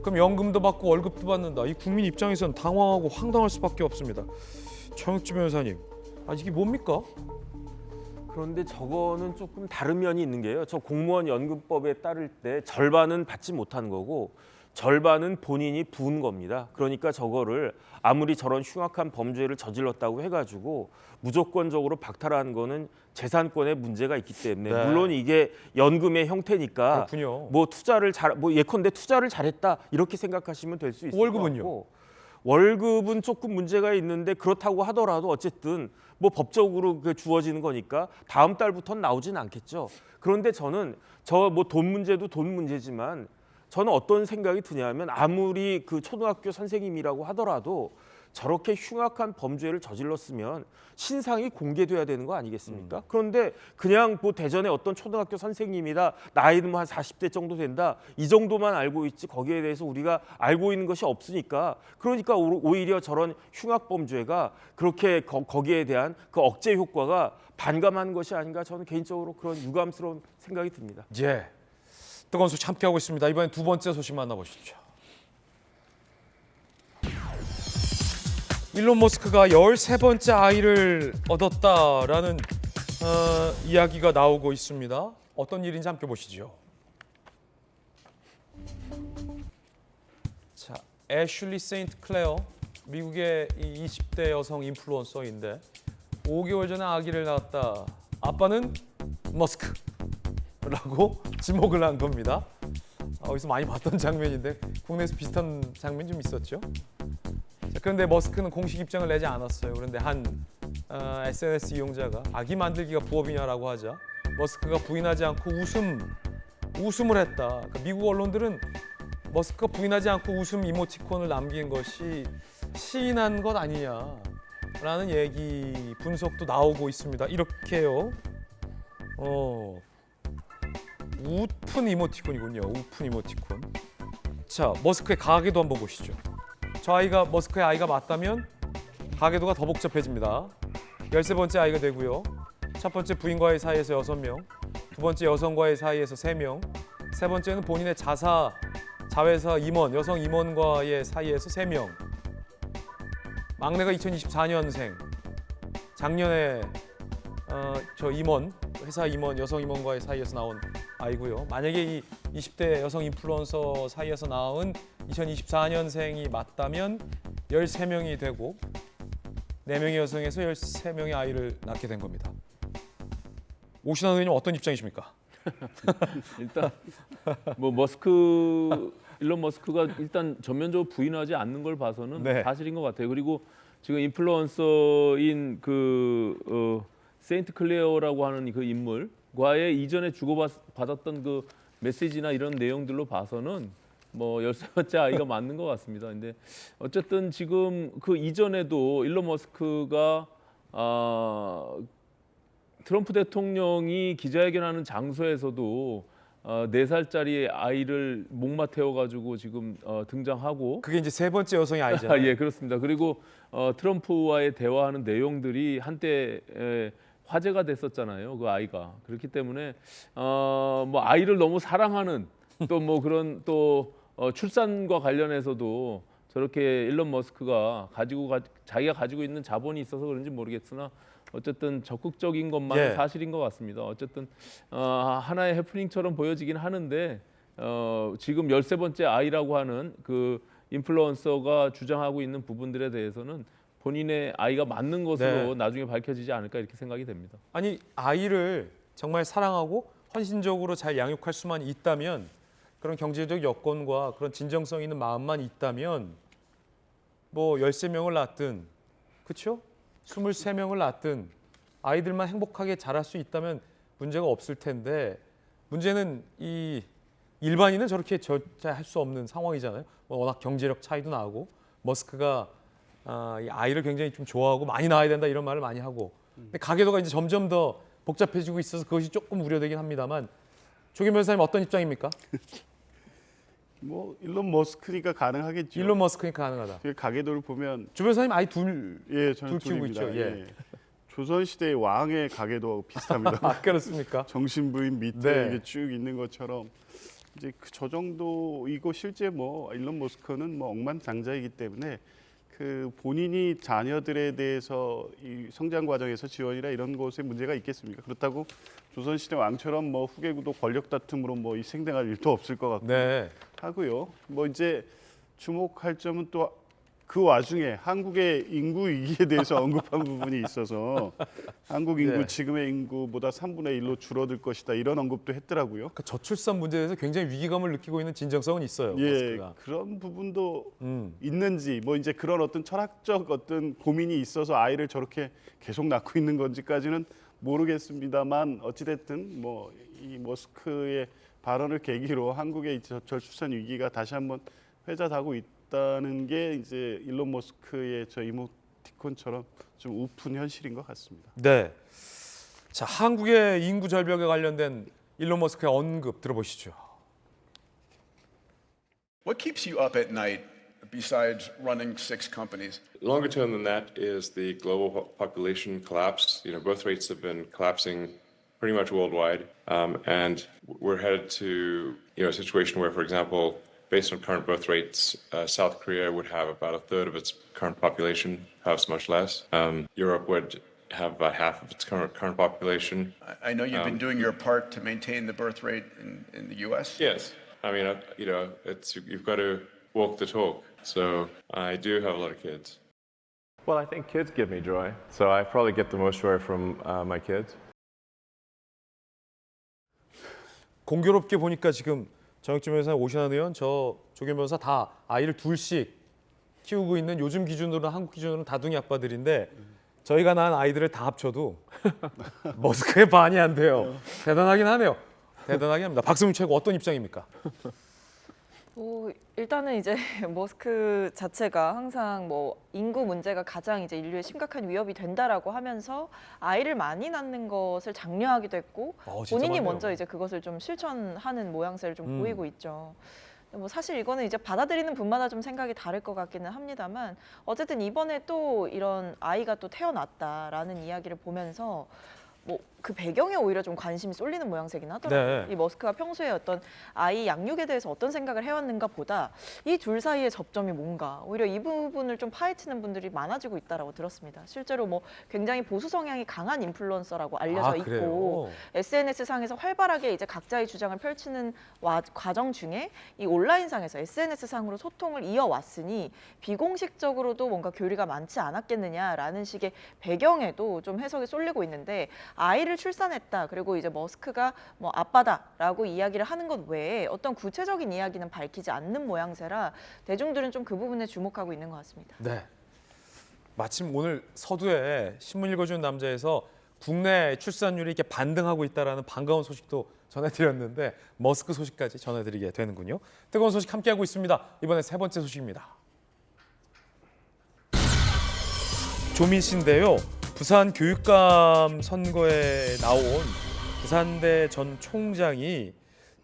그럼 연금도 받고 월급도 받는다. 이 국민 입장에서는 당황하고 황당할 수밖에 없습니다. 정육주 변호사님, 이게 뭡니까? 그런데 저거는 조금 다른 면이 있는 게요. 저 공무원 연금법에 따를 때 절반은 받지 못한 거고 절반은 본인이 부은 겁니다. 그러니까 저거를 아무리 저런 흉악한 범죄를 저질렀다고 해가지고 무조건적으로 박탈한 거는 재산권에 문제가 있기 때문에 네. 물론 이게 연금의 형태니까 그렇군요. 뭐 예컨대 투자를 잘했다 이렇게 생각하시면 될 수 있을 월급은요? 것 같고 월급은 조금 문제가 있는데 그렇다고 하더라도 어쨌든 뭐 법적으로 주어지는 거니까 다음 달부터는 나오진 않겠죠. 그런데 저는 저 뭐 돈 문제도 돈 문제지만 저는 어떤 생각이 드냐면 아무리 그 초등학교 선생님이라고 하더라도 저렇게 흉악한 범죄를 저질렀으면 신상이 공개돼야 되는 거 아니겠습니까? 그런데 그냥 뭐 대전에 어떤 초등학교 선생님이다, 나이는 뭐 한 40대 정도 된다, 이 정도만 알고 있지 거기에 대해서 우리가 알고 있는 것이 없으니까 그러니까 오히려 저런 흉악 범죄가 그렇게 거기에 대한 그 억제 효과가 반감한 것이 아닌가 저는 개인적으로 그런 유감스러운 생각이 듭니다. 예. 뜨거운 소식 함께하고 있습니다. 이번엔 두 번째 소식 만나보시죠. 일론 머스크가 13번째 아이를 얻었다라는 이야기가 나오고 있습니다. 어떤 일인지 함께 보시죠. 자, 애슐리 세인트 클레어, 미국의 이 20대 여성 인플루언서인데 5개월 전에 아기를 낳았다. 아빠는 머스크라고 지목을 한 겁니다. 어디서 많이 봤던 장면인데 국내에서 비슷한 장면이 좀 있었죠. 자, 그런데 머스크는 공식 입장을 내지 않았어요. 그런데 한 SNS 이용자가 아기 만들기가 부업이냐라고 하자 머스크가 부인하지 않고 웃음을 했다. 그러니까 미국 언론들은 머스크가 부인하지 않고 웃음 이모티콘을 남긴 것이 시인한 것 아니냐라는 얘기 분석도 나오고 있습니다. 이렇게요. 웃픈 이모티콘이군요. 웃픈 이모티콘. 자, 머스크의 가계도 한번 보시죠. 저 아이가 머스크의 아이가 맞다면 가계도가 더 복잡해집니다. 13번째 아이가 되고요. 첫 번째 부인과의 사이에서 6명, 두 번째 여성과의 사이에서 3명, 세 번째는 본인의 자회사 임원, 여성 임원과의 사이에서 3명. 막내가 2024년생. 작년에 저 임원, 회사 임원, 여성 임원과의 사이에서 나온 아이고요. 만약에 이 20대 여성 인플루언서 사이에서 나온 2024년생이 맞다면 13명이 되고 4명의 여성에서 13명의 아이를 낳게 된 겁니다. 오신환 의원님 어떤 입장이십니까? 일단 뭐 일론 머스크가 일단 전면적으로 부인하지 않는 걸 봐서는 네. 사실인 것 같아요. 그리고 지금 인플루언서인 세인트 클레어라고 하는 그 인물과의 이전에 주고받았던 그 메시지나 이런 내용들로 봐서는 뭐 13번째 아이가 맞는 것 같습니다. 근데 어쨌든 지금 그 이전에도 일론 머스크가 트럼프 대통령이 기자회견하는 장소에서도 4살짜리 아이를 목마 태워가지고 지금 등장하고 그게 이제 세 번째 여성의 아이잖아요. 예, 그렇습니다. 그리고 트럼프와의 대화하는 내용들이 한때 화제가 됐었잖아요. 그 아이가. 그렇기 때문에 뭐 아이를 너무 사랑하는 또 뭐 그런 또 출산과 관련해서도 저렇게 일론 머스크가 자기가 가지고 있는 자본이 있어서 그런지 모르겠으나 어쨌든 적극적인 것만은 예. 사실인 것 같습니다. 어쨌든 하나의 해프닝처럼 보여지긴 하는데 지금 13번째 아이라고 하는 그 인플루언서가 주장하고 있는 부분들에 대해서는 본인의 아이가 맞는 것으로 네. 나중에 밝혀지지 않을까 이렇게 생각이 됩니다. 아니 아이를 정말 사랑하고 헌신적으로 잘 양육할 수만 있다면, 그런 경제적 여건과 그런 진정성 있는 마음만 있다면 뭐 13명을 낳든, 그렇죠? 23명을 낳든 아이들만 행복하게 자랄 수 있다면 문제가 없을 텐데, 문제는 이 일반인은 저렇게 할 수 없는 상황이잖아요. 워낙 경제력 차이도 나고, 머스크가 이 아이를 굉장히 좀 좋아하고 많이 낳아야 된다 이런 말을 많이 하고, 근데 가계도가 이제 점점 더 복잡해지고 있어서 그것이 조금 우려되긴 합니다만, 조계 변호사님 어떤 입장입니까? 뭐 일론 머스크니까 가능하겠죠. 일론 머스크니까 가능하다. 그 가계도를 보면 주 변호사님 아이 둘 저는 키우고 둘입니다. 있죠. 예. 조선 시대의 왕의 가계도하고 비슷합니다. 아, 그렇습니까? 정신부인 밑에 네. 이게 쭉 있는 것처럼 이제 저 정도이고, 실제 뭐 일론 머스크는 뭐 억만장자이기 때문에 그 본인이 자녀들에 대해서 이 성장 과정에서 지원이나 이런 것에 문제가 있겠습니까? 그렇다고 조선 시대 왕처럼 뭐 후계구도 권력 다툼으로 뭐 희생당할 일도 없을 것 같고 네. 하고요. 뭐 이제 주목할 점은 또 그 와중에 한국의 인구 위기에 대해서 언급한 부분이 있어서 한국 인구 네. 지금의 인구보다 3분의 1로 줄어들 것이다, 이런 언급도 했더라고요. 그러니까 저출산 문제에 대해서 굉장히 위기감을 느끼고 있는 진정성은 있어요. 예, 머스크가. 그런 부분도 있는지, 뭐 이제 그런 어떤 철학적 어떤 고민이 있어서 아이를 저렇게 계속 낳고 있는 건지까지는 모르겠습니다만, 어찌됐든 뭐 이 머스크의 발언을 계기로 한국의 저출산 위기가 다시 한번 회자되고 있다는 게 이제 일론 머스크의 저 이모티콘처럼 좀 우픈 현실인 것 같습니다. 네. 자, 한국의 인구 절벽에 관련된 일론 머스크의 언급 들어보시죠. What keeps you up at night besides running 6 companies? Longer term than that is the global population collapse. Birth rates have been collapsing pretty much worldwide, and we're headed to a situation where, for example, based on current birth rates, South Korea would have about a third of its current population, perhaps much less. Europe would have about half of its current population. I know you've been doing your part to maintain the birth rate in the U.S. Yes, I mean, you've got to walk the talk. So I do have a lot of kids. Well, I think kids give me joy, so I probably get the most joy from my kids. 공교롭게 보니까 지금 정혁진 변호사님, 오신환 의원, 저 조계 변호사 다 아이를 둘씩 키우고 있는, 요즘 기준으로는, 한국 기준으로는 다둥이 아빠들인데, 저희가 낳은 아이들을 다 합쳐도 머스크의 반이 안 돼요. 대단하긴 하네요. 대단하긴 합니다. 박승훈 최고 어떤 입장입니까? 일단은 이제 머스크 자체가 항상 뭐 인구 문제가 가장 이제 인류의 심각한 위협이 된다라고 하면서 아이를 많이 낳는 것을 장려하기도 했고, 본인이 많네요. 먼저 이제 그것을 좀 실천하는 모양새를 좀 보이고 있죠. 뭐 사실 이거는 이제 받아들이는 분마다 좀 생각이 다를 것 같기는 합니다만, 어쨌든 이번에 또 이런 아이가 또 태어났다라는 이야기를 보면서 뭐 그 배경에 오히려 좀 관심이 쏠리는 모양새긴 하더라고요. 네. 이 머스크가 평소에 어떤 아이 양육에 대해서 어떤 생각을 해왔는가 보다 이 둘 사이의 접점이 뭔가, 오히려 이 부분을 좀 파헤치는 분들이 많아지고 있다라고 들었습니다. 실제로 뭐 굉장히 보수 성향이 강한 인플루언서라고 알려져 있고, SNS 상에서 활발하게 이제 각자의 주장을 펼치는 과정 중에 이 온라인 상에서 SNS 상으로 소통을 이어왔으니 비공식적으로도 뭔가 교류가 많지 않았겠느냐라는 식의 배경에도 좀 해석이 쏠리고 있는데, 아이를 출산했다, 그리고 이제 머스크가 뭐 아빠다라고 이야기를 하는 것 외에 어떤 구체적인 이야기는 밝히지 않는 모양새라 대중들은 좀 그 부분에 주목하고 있는 것 같습니다. 네. 마침 오늘 서두에 신문 읽어주는 남자에서 국내 출산율이 이렇게 반등하고 있다라는 반가운 소식도 전해드렸는데, 머스크 소식까지 전해드리게 되는군요. 뜨거운 소식 함께하고 있습니다. 이번에 세 번째 소식입니다. 조민 씨인데요. 부산 교육감 선거에 나온 부산대 전 총장이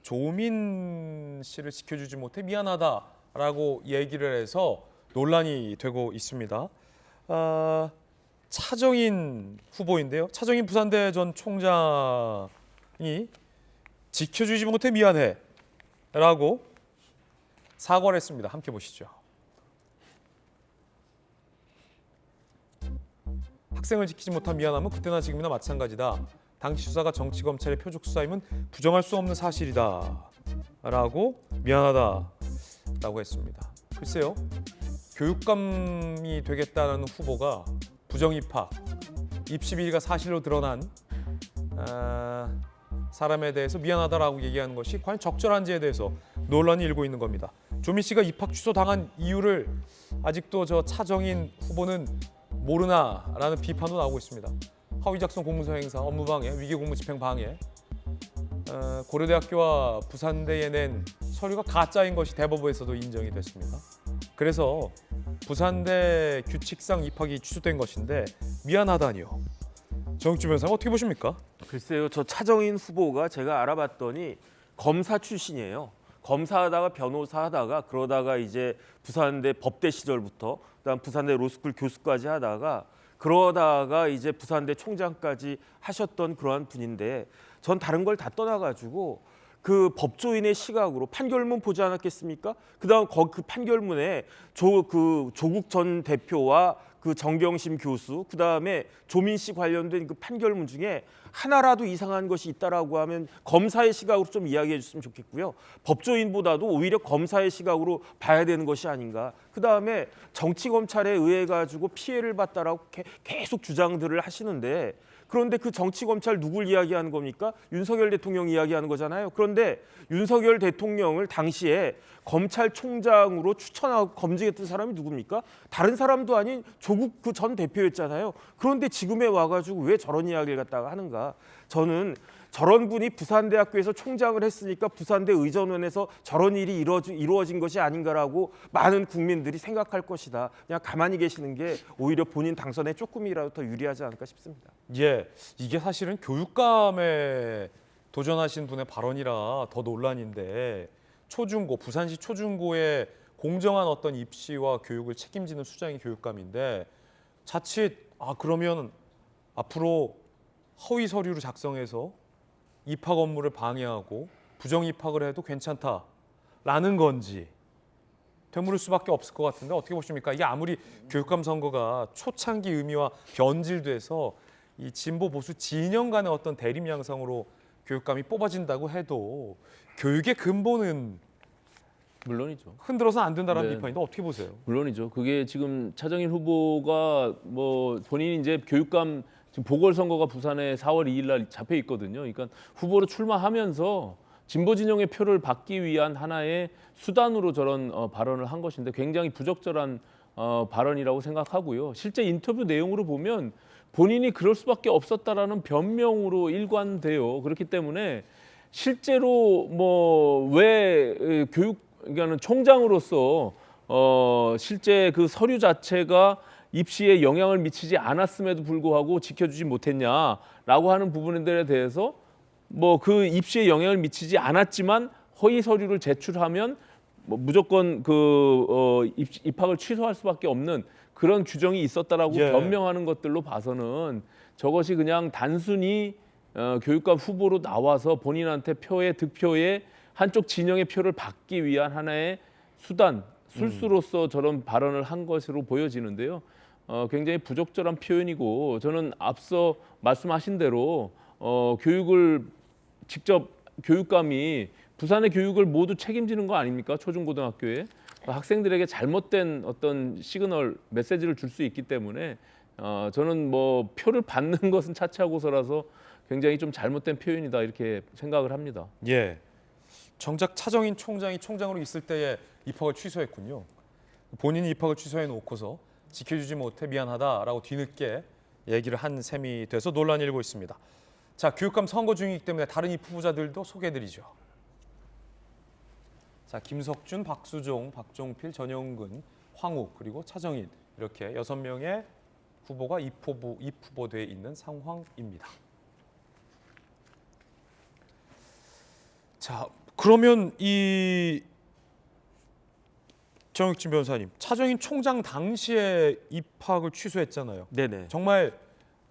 조민 씨를 지켜주지 못해 미안하다라고 얘기를 해서 논란이 되고 있습니다. 차정인 후보인데요. 차정인 부산대 전 총장이 지켜주지 못해 미안해라고 사과를 했습니다. 함께 보시죠. 학생을 지키지 못한 미안함은 그때나 지금이나 마찬가지다. 당시 수사가 정치 검찰의 표적 수사임은 부정할 수 없는 사실이다. 라고 미안하다라고 했습니다. 글쎄요. 교육감이 되겠다는 후보가 부정 입학, 입시 비리가 사실로 드러난 사람에 대해서 미안하다라고 얘기하는 것이 과연 적절한지에 대해서 논란이 일고 있는 겁니다. 조민 씨가 입학 취소당한 이유를 아직도 저 차정인 후보는 모르나라는 비판도 나오고 있습니다. 허위 작성 공문서 행사, 업무 방해, 위기 공무 집행 방해, 고려대학교와 부산대에 낸 서류가 가짜인 것이 대법원에서도 인정이 됐습니다. 그래서 부산대 규칙상 입학이 취소된 것인데 미안하다니요. 정육주 변호사님 어떻게 보십니까? 글쎄요, 저 차정인 후보가 제가 알아봤더니 검사 출신이에요. 검사하다가 변호사하다가 그러다가 이제 부산대 법대 시절부터 그다음 부산대 로스쿨 교수까지 하다가 그러다가 이제 부산대 총장까지 하셨던 그러한 분인데 전 다른 걸 다 떠나가지고 그 법조인의 시각으로 판결문 보지 않았겠습니까? 그다음 그 판결문에 조국 전 대표와 그 정경심 교수, 그다음에 조민 씨 관련된 그 판결문 중에 하나라도 이상한 것이 있다라고 하면 검사의 시각으로 좀 이야기해 줬으면 좋겠고요. 법조인보다도 오히려 검사의 시각으로 봐야 되는 것이 아닌가. 그다음에 정치 검찰에 의해 가지고 피해를 봤다라고 계속 주장들을 하시는데 그런데 그 정치 검찰 누굴 이야기하는 겁니까? 윤석열 대통령 이야기하는 거잖아요. 그런데 윤석열 대통령을 당시에 검찰총장으로 추천하고 검증했던 사람이 누굽니까? 다른 사람도 아닌 조국 그 전 대표였잖아요. 그런데 지금에 와가지고 왜 저런 이야기를 갖다가 하는가? 저는 저런 분이 부산대학교에서 총장을 했으니까 부산대 의전원에서 저런 일이 이루어진 것이 아닌가라고 많은 국민들이 생각할 것이다. 그냥 가만히 계시는 게 오히려 본인 당선에 조금이라도 더 유리하지 않을까 싶습니다. 예, 이게 사실은 교육감에 도전하신 분의 발언이라 더 논란인데 초중고, 부산시 초중고의 공정한 어떤 입시와 교육을 책임지는 수장이 교육감인데 자칫 그러면 앞으로 허위 서류를 작성해서 입학 업무를 방해하고 부정 입학을 해도 괜찮다라는 건지 되물을 수밖에 없을 것 같은데 어떻게 보십니까? 이게 아무리 교육감 선거가 초창기 의미와 변질돼서 이 진보 보수 진영 간의 어떤 대립 양상으로 교육감이 뽑아진다고 해도 교육의 근본은 물론이죠. 흔들어서 안 된다라는 네. 비판인데 어떻게 보세요? 물론이죠. 그게 지금 차정인 후보가 뭐 본인이 이제 교육감 지금 보궐선거가 부산에 4월 2일 날 잡혀 있거든요. 그러니까 후보로 출마하면서 진보 진영의 표를 받기 위한 하나의 수단으로 저런 발언을 한 것인데 굉장히 부적절한 발언이라고 생각하고요. 실제 인터뷰 내용으로 보면 본인이 그럴 수밖에 없었다라는 변명으로 일관돼요. 그렇기 때문에 실제로 뭐 왜 그러니까는 총장으로서 실제 그 서류 자체가 입시에 영향을 미치지 않았음에도 불구하고 지켜주지 못했냐라고 하는 부분들에 대해서 뭐 그 입시에 영향을 미치지 않았지만 허위 서류를 제출하면 뭐 무조건 입학을 취소할 수밖에 없는 그런 규정이 있었다라고 변명하는 것들로 봐서는 저것이 그냥 단순히 교육감 후보로 나와서 본인한테 득표에 한쪽 진영의 표를 받기 위한 하나의 수단, 술수로서 저런 발언을 한 것으로 보여지는데요. 굉장히 부적절한 표현이고 저는 앞서 말씀하신 대로 교육을 직접 교육감이 부산의 교육을 모두 책임지는 거 아닙니까? 초중고등학교에 학생들에게 잘못된 어떤 시그널, 메시지를 줄 수 있기 때문에 저는 뭐 표를 받는 것은 차치하고서라서 굉장히 좀 잘못된 표현이다 이렇게 생각을 합니다. 예, 정작 차정인 총장이 총장으로 있을 때에 입학을 취소했군요. 본인이 입학을 취소해 놓고서 지켜주지 못해 미안하다라고 뒤늦게 얘기를 한 셈이 돼서 논란이 일고 있습니다. 자, 교육감 선거 중이기 때문에 다른 이 후보자들도 소개해드리죠. 자, 김석준, 박수종, 박종필, 전영근, 황욱 그리고 차정인 이렇게 6명의 후보가 입후보되어 있는 상황입니다. 자, 그러면 이 정육진 변호사님, 차정인 총장 당시에 입학을 취소했잖아요. 네네. 정말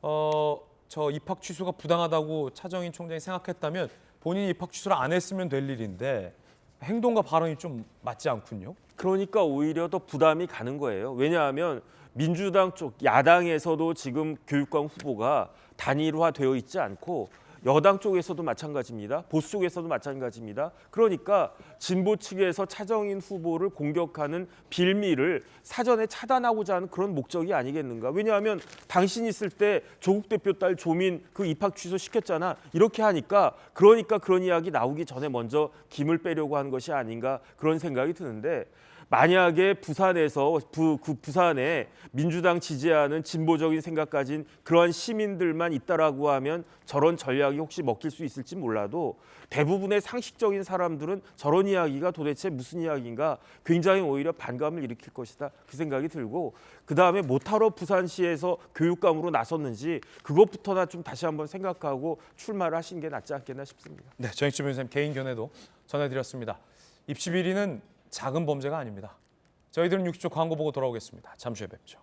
저 입학 취소가 부당하다고 차정인 총장이 생각했다면 본인이 입학 취소를 안 했으면 될 일인데 행동과 발언이 좀 맞지 않군요. 그러니까 오히려 더 부담이 가는 거예요. 왜냐하면 민주당 쪽 야당에서도 지금 교육감 후보가 단일화되어 있지 않고 여당 쪽에서도 마찬가지입니다. 보수 쪽에서도 마찬가지입니다. 그러니까 진보 측에서 차정인 후보를 공격하는 빌미를 사전에 차단하고자 하는 그런 목적이 아니겠는가. 왜냐하면 당신 있을 때 조국 대표 딸 조민 그 입학 취소시켰잖아. 이렇게 하니까 그러니까 그런 이야기 나오기 전에 먼저 김을 빼려고 하는 것이 아닌가 그런 생각이 드는데 만약에 부산에서 부산에 민주당 지지하는 진보적인 생각 가진 그러한 시민들만 있다라고 하면 저런 전략이 혹시 먹힐 수 있을지 몰라도 대부분의 상식적인 사람들은 저런 이야기가 도대체 무슨 이야기인가 굉장히 오히려 반감을 일으킬 것이다 그 생각이 들고 그다음에 뭐하러 부산시에서 교육감으로 나섰는지 그것부터나 좀 다시 한번 생각하고 출마를 하신 게 낫지 않겠나 싶습니다. 네, 정익주 변호사님 개인 견해도 전해드렸습니다. 입시 비리는 작은 범죄가 아닙니다. 저희들은 60초 광고 보고 돌아오겠습니다. 잠시 후에 뵙죠.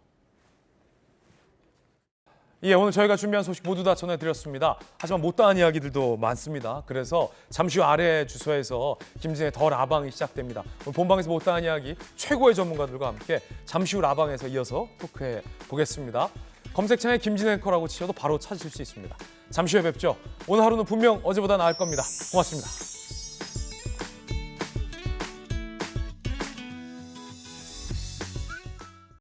예, 오늘 저희가 준비한 소식 모두 다 전해드렸습니다. 하지만 못다한 이야기들도 많습니다. 그래서 잠시 후 아래 주소에서 김진의 더 라방이 시작됩니다. 오늘 본방에서 못다한 이야기 최고의 전문가들과 함께 잠시 후 라방에서 이어서 토크해 보겠습니다. 검색창에 김진의 앵커라고 치셔도 바로 찾으실 수 있습니다. 잠시 후에 뵙죠. 오늘 하루는 분명 어제보다 나을 겁니다. 고맙습니다.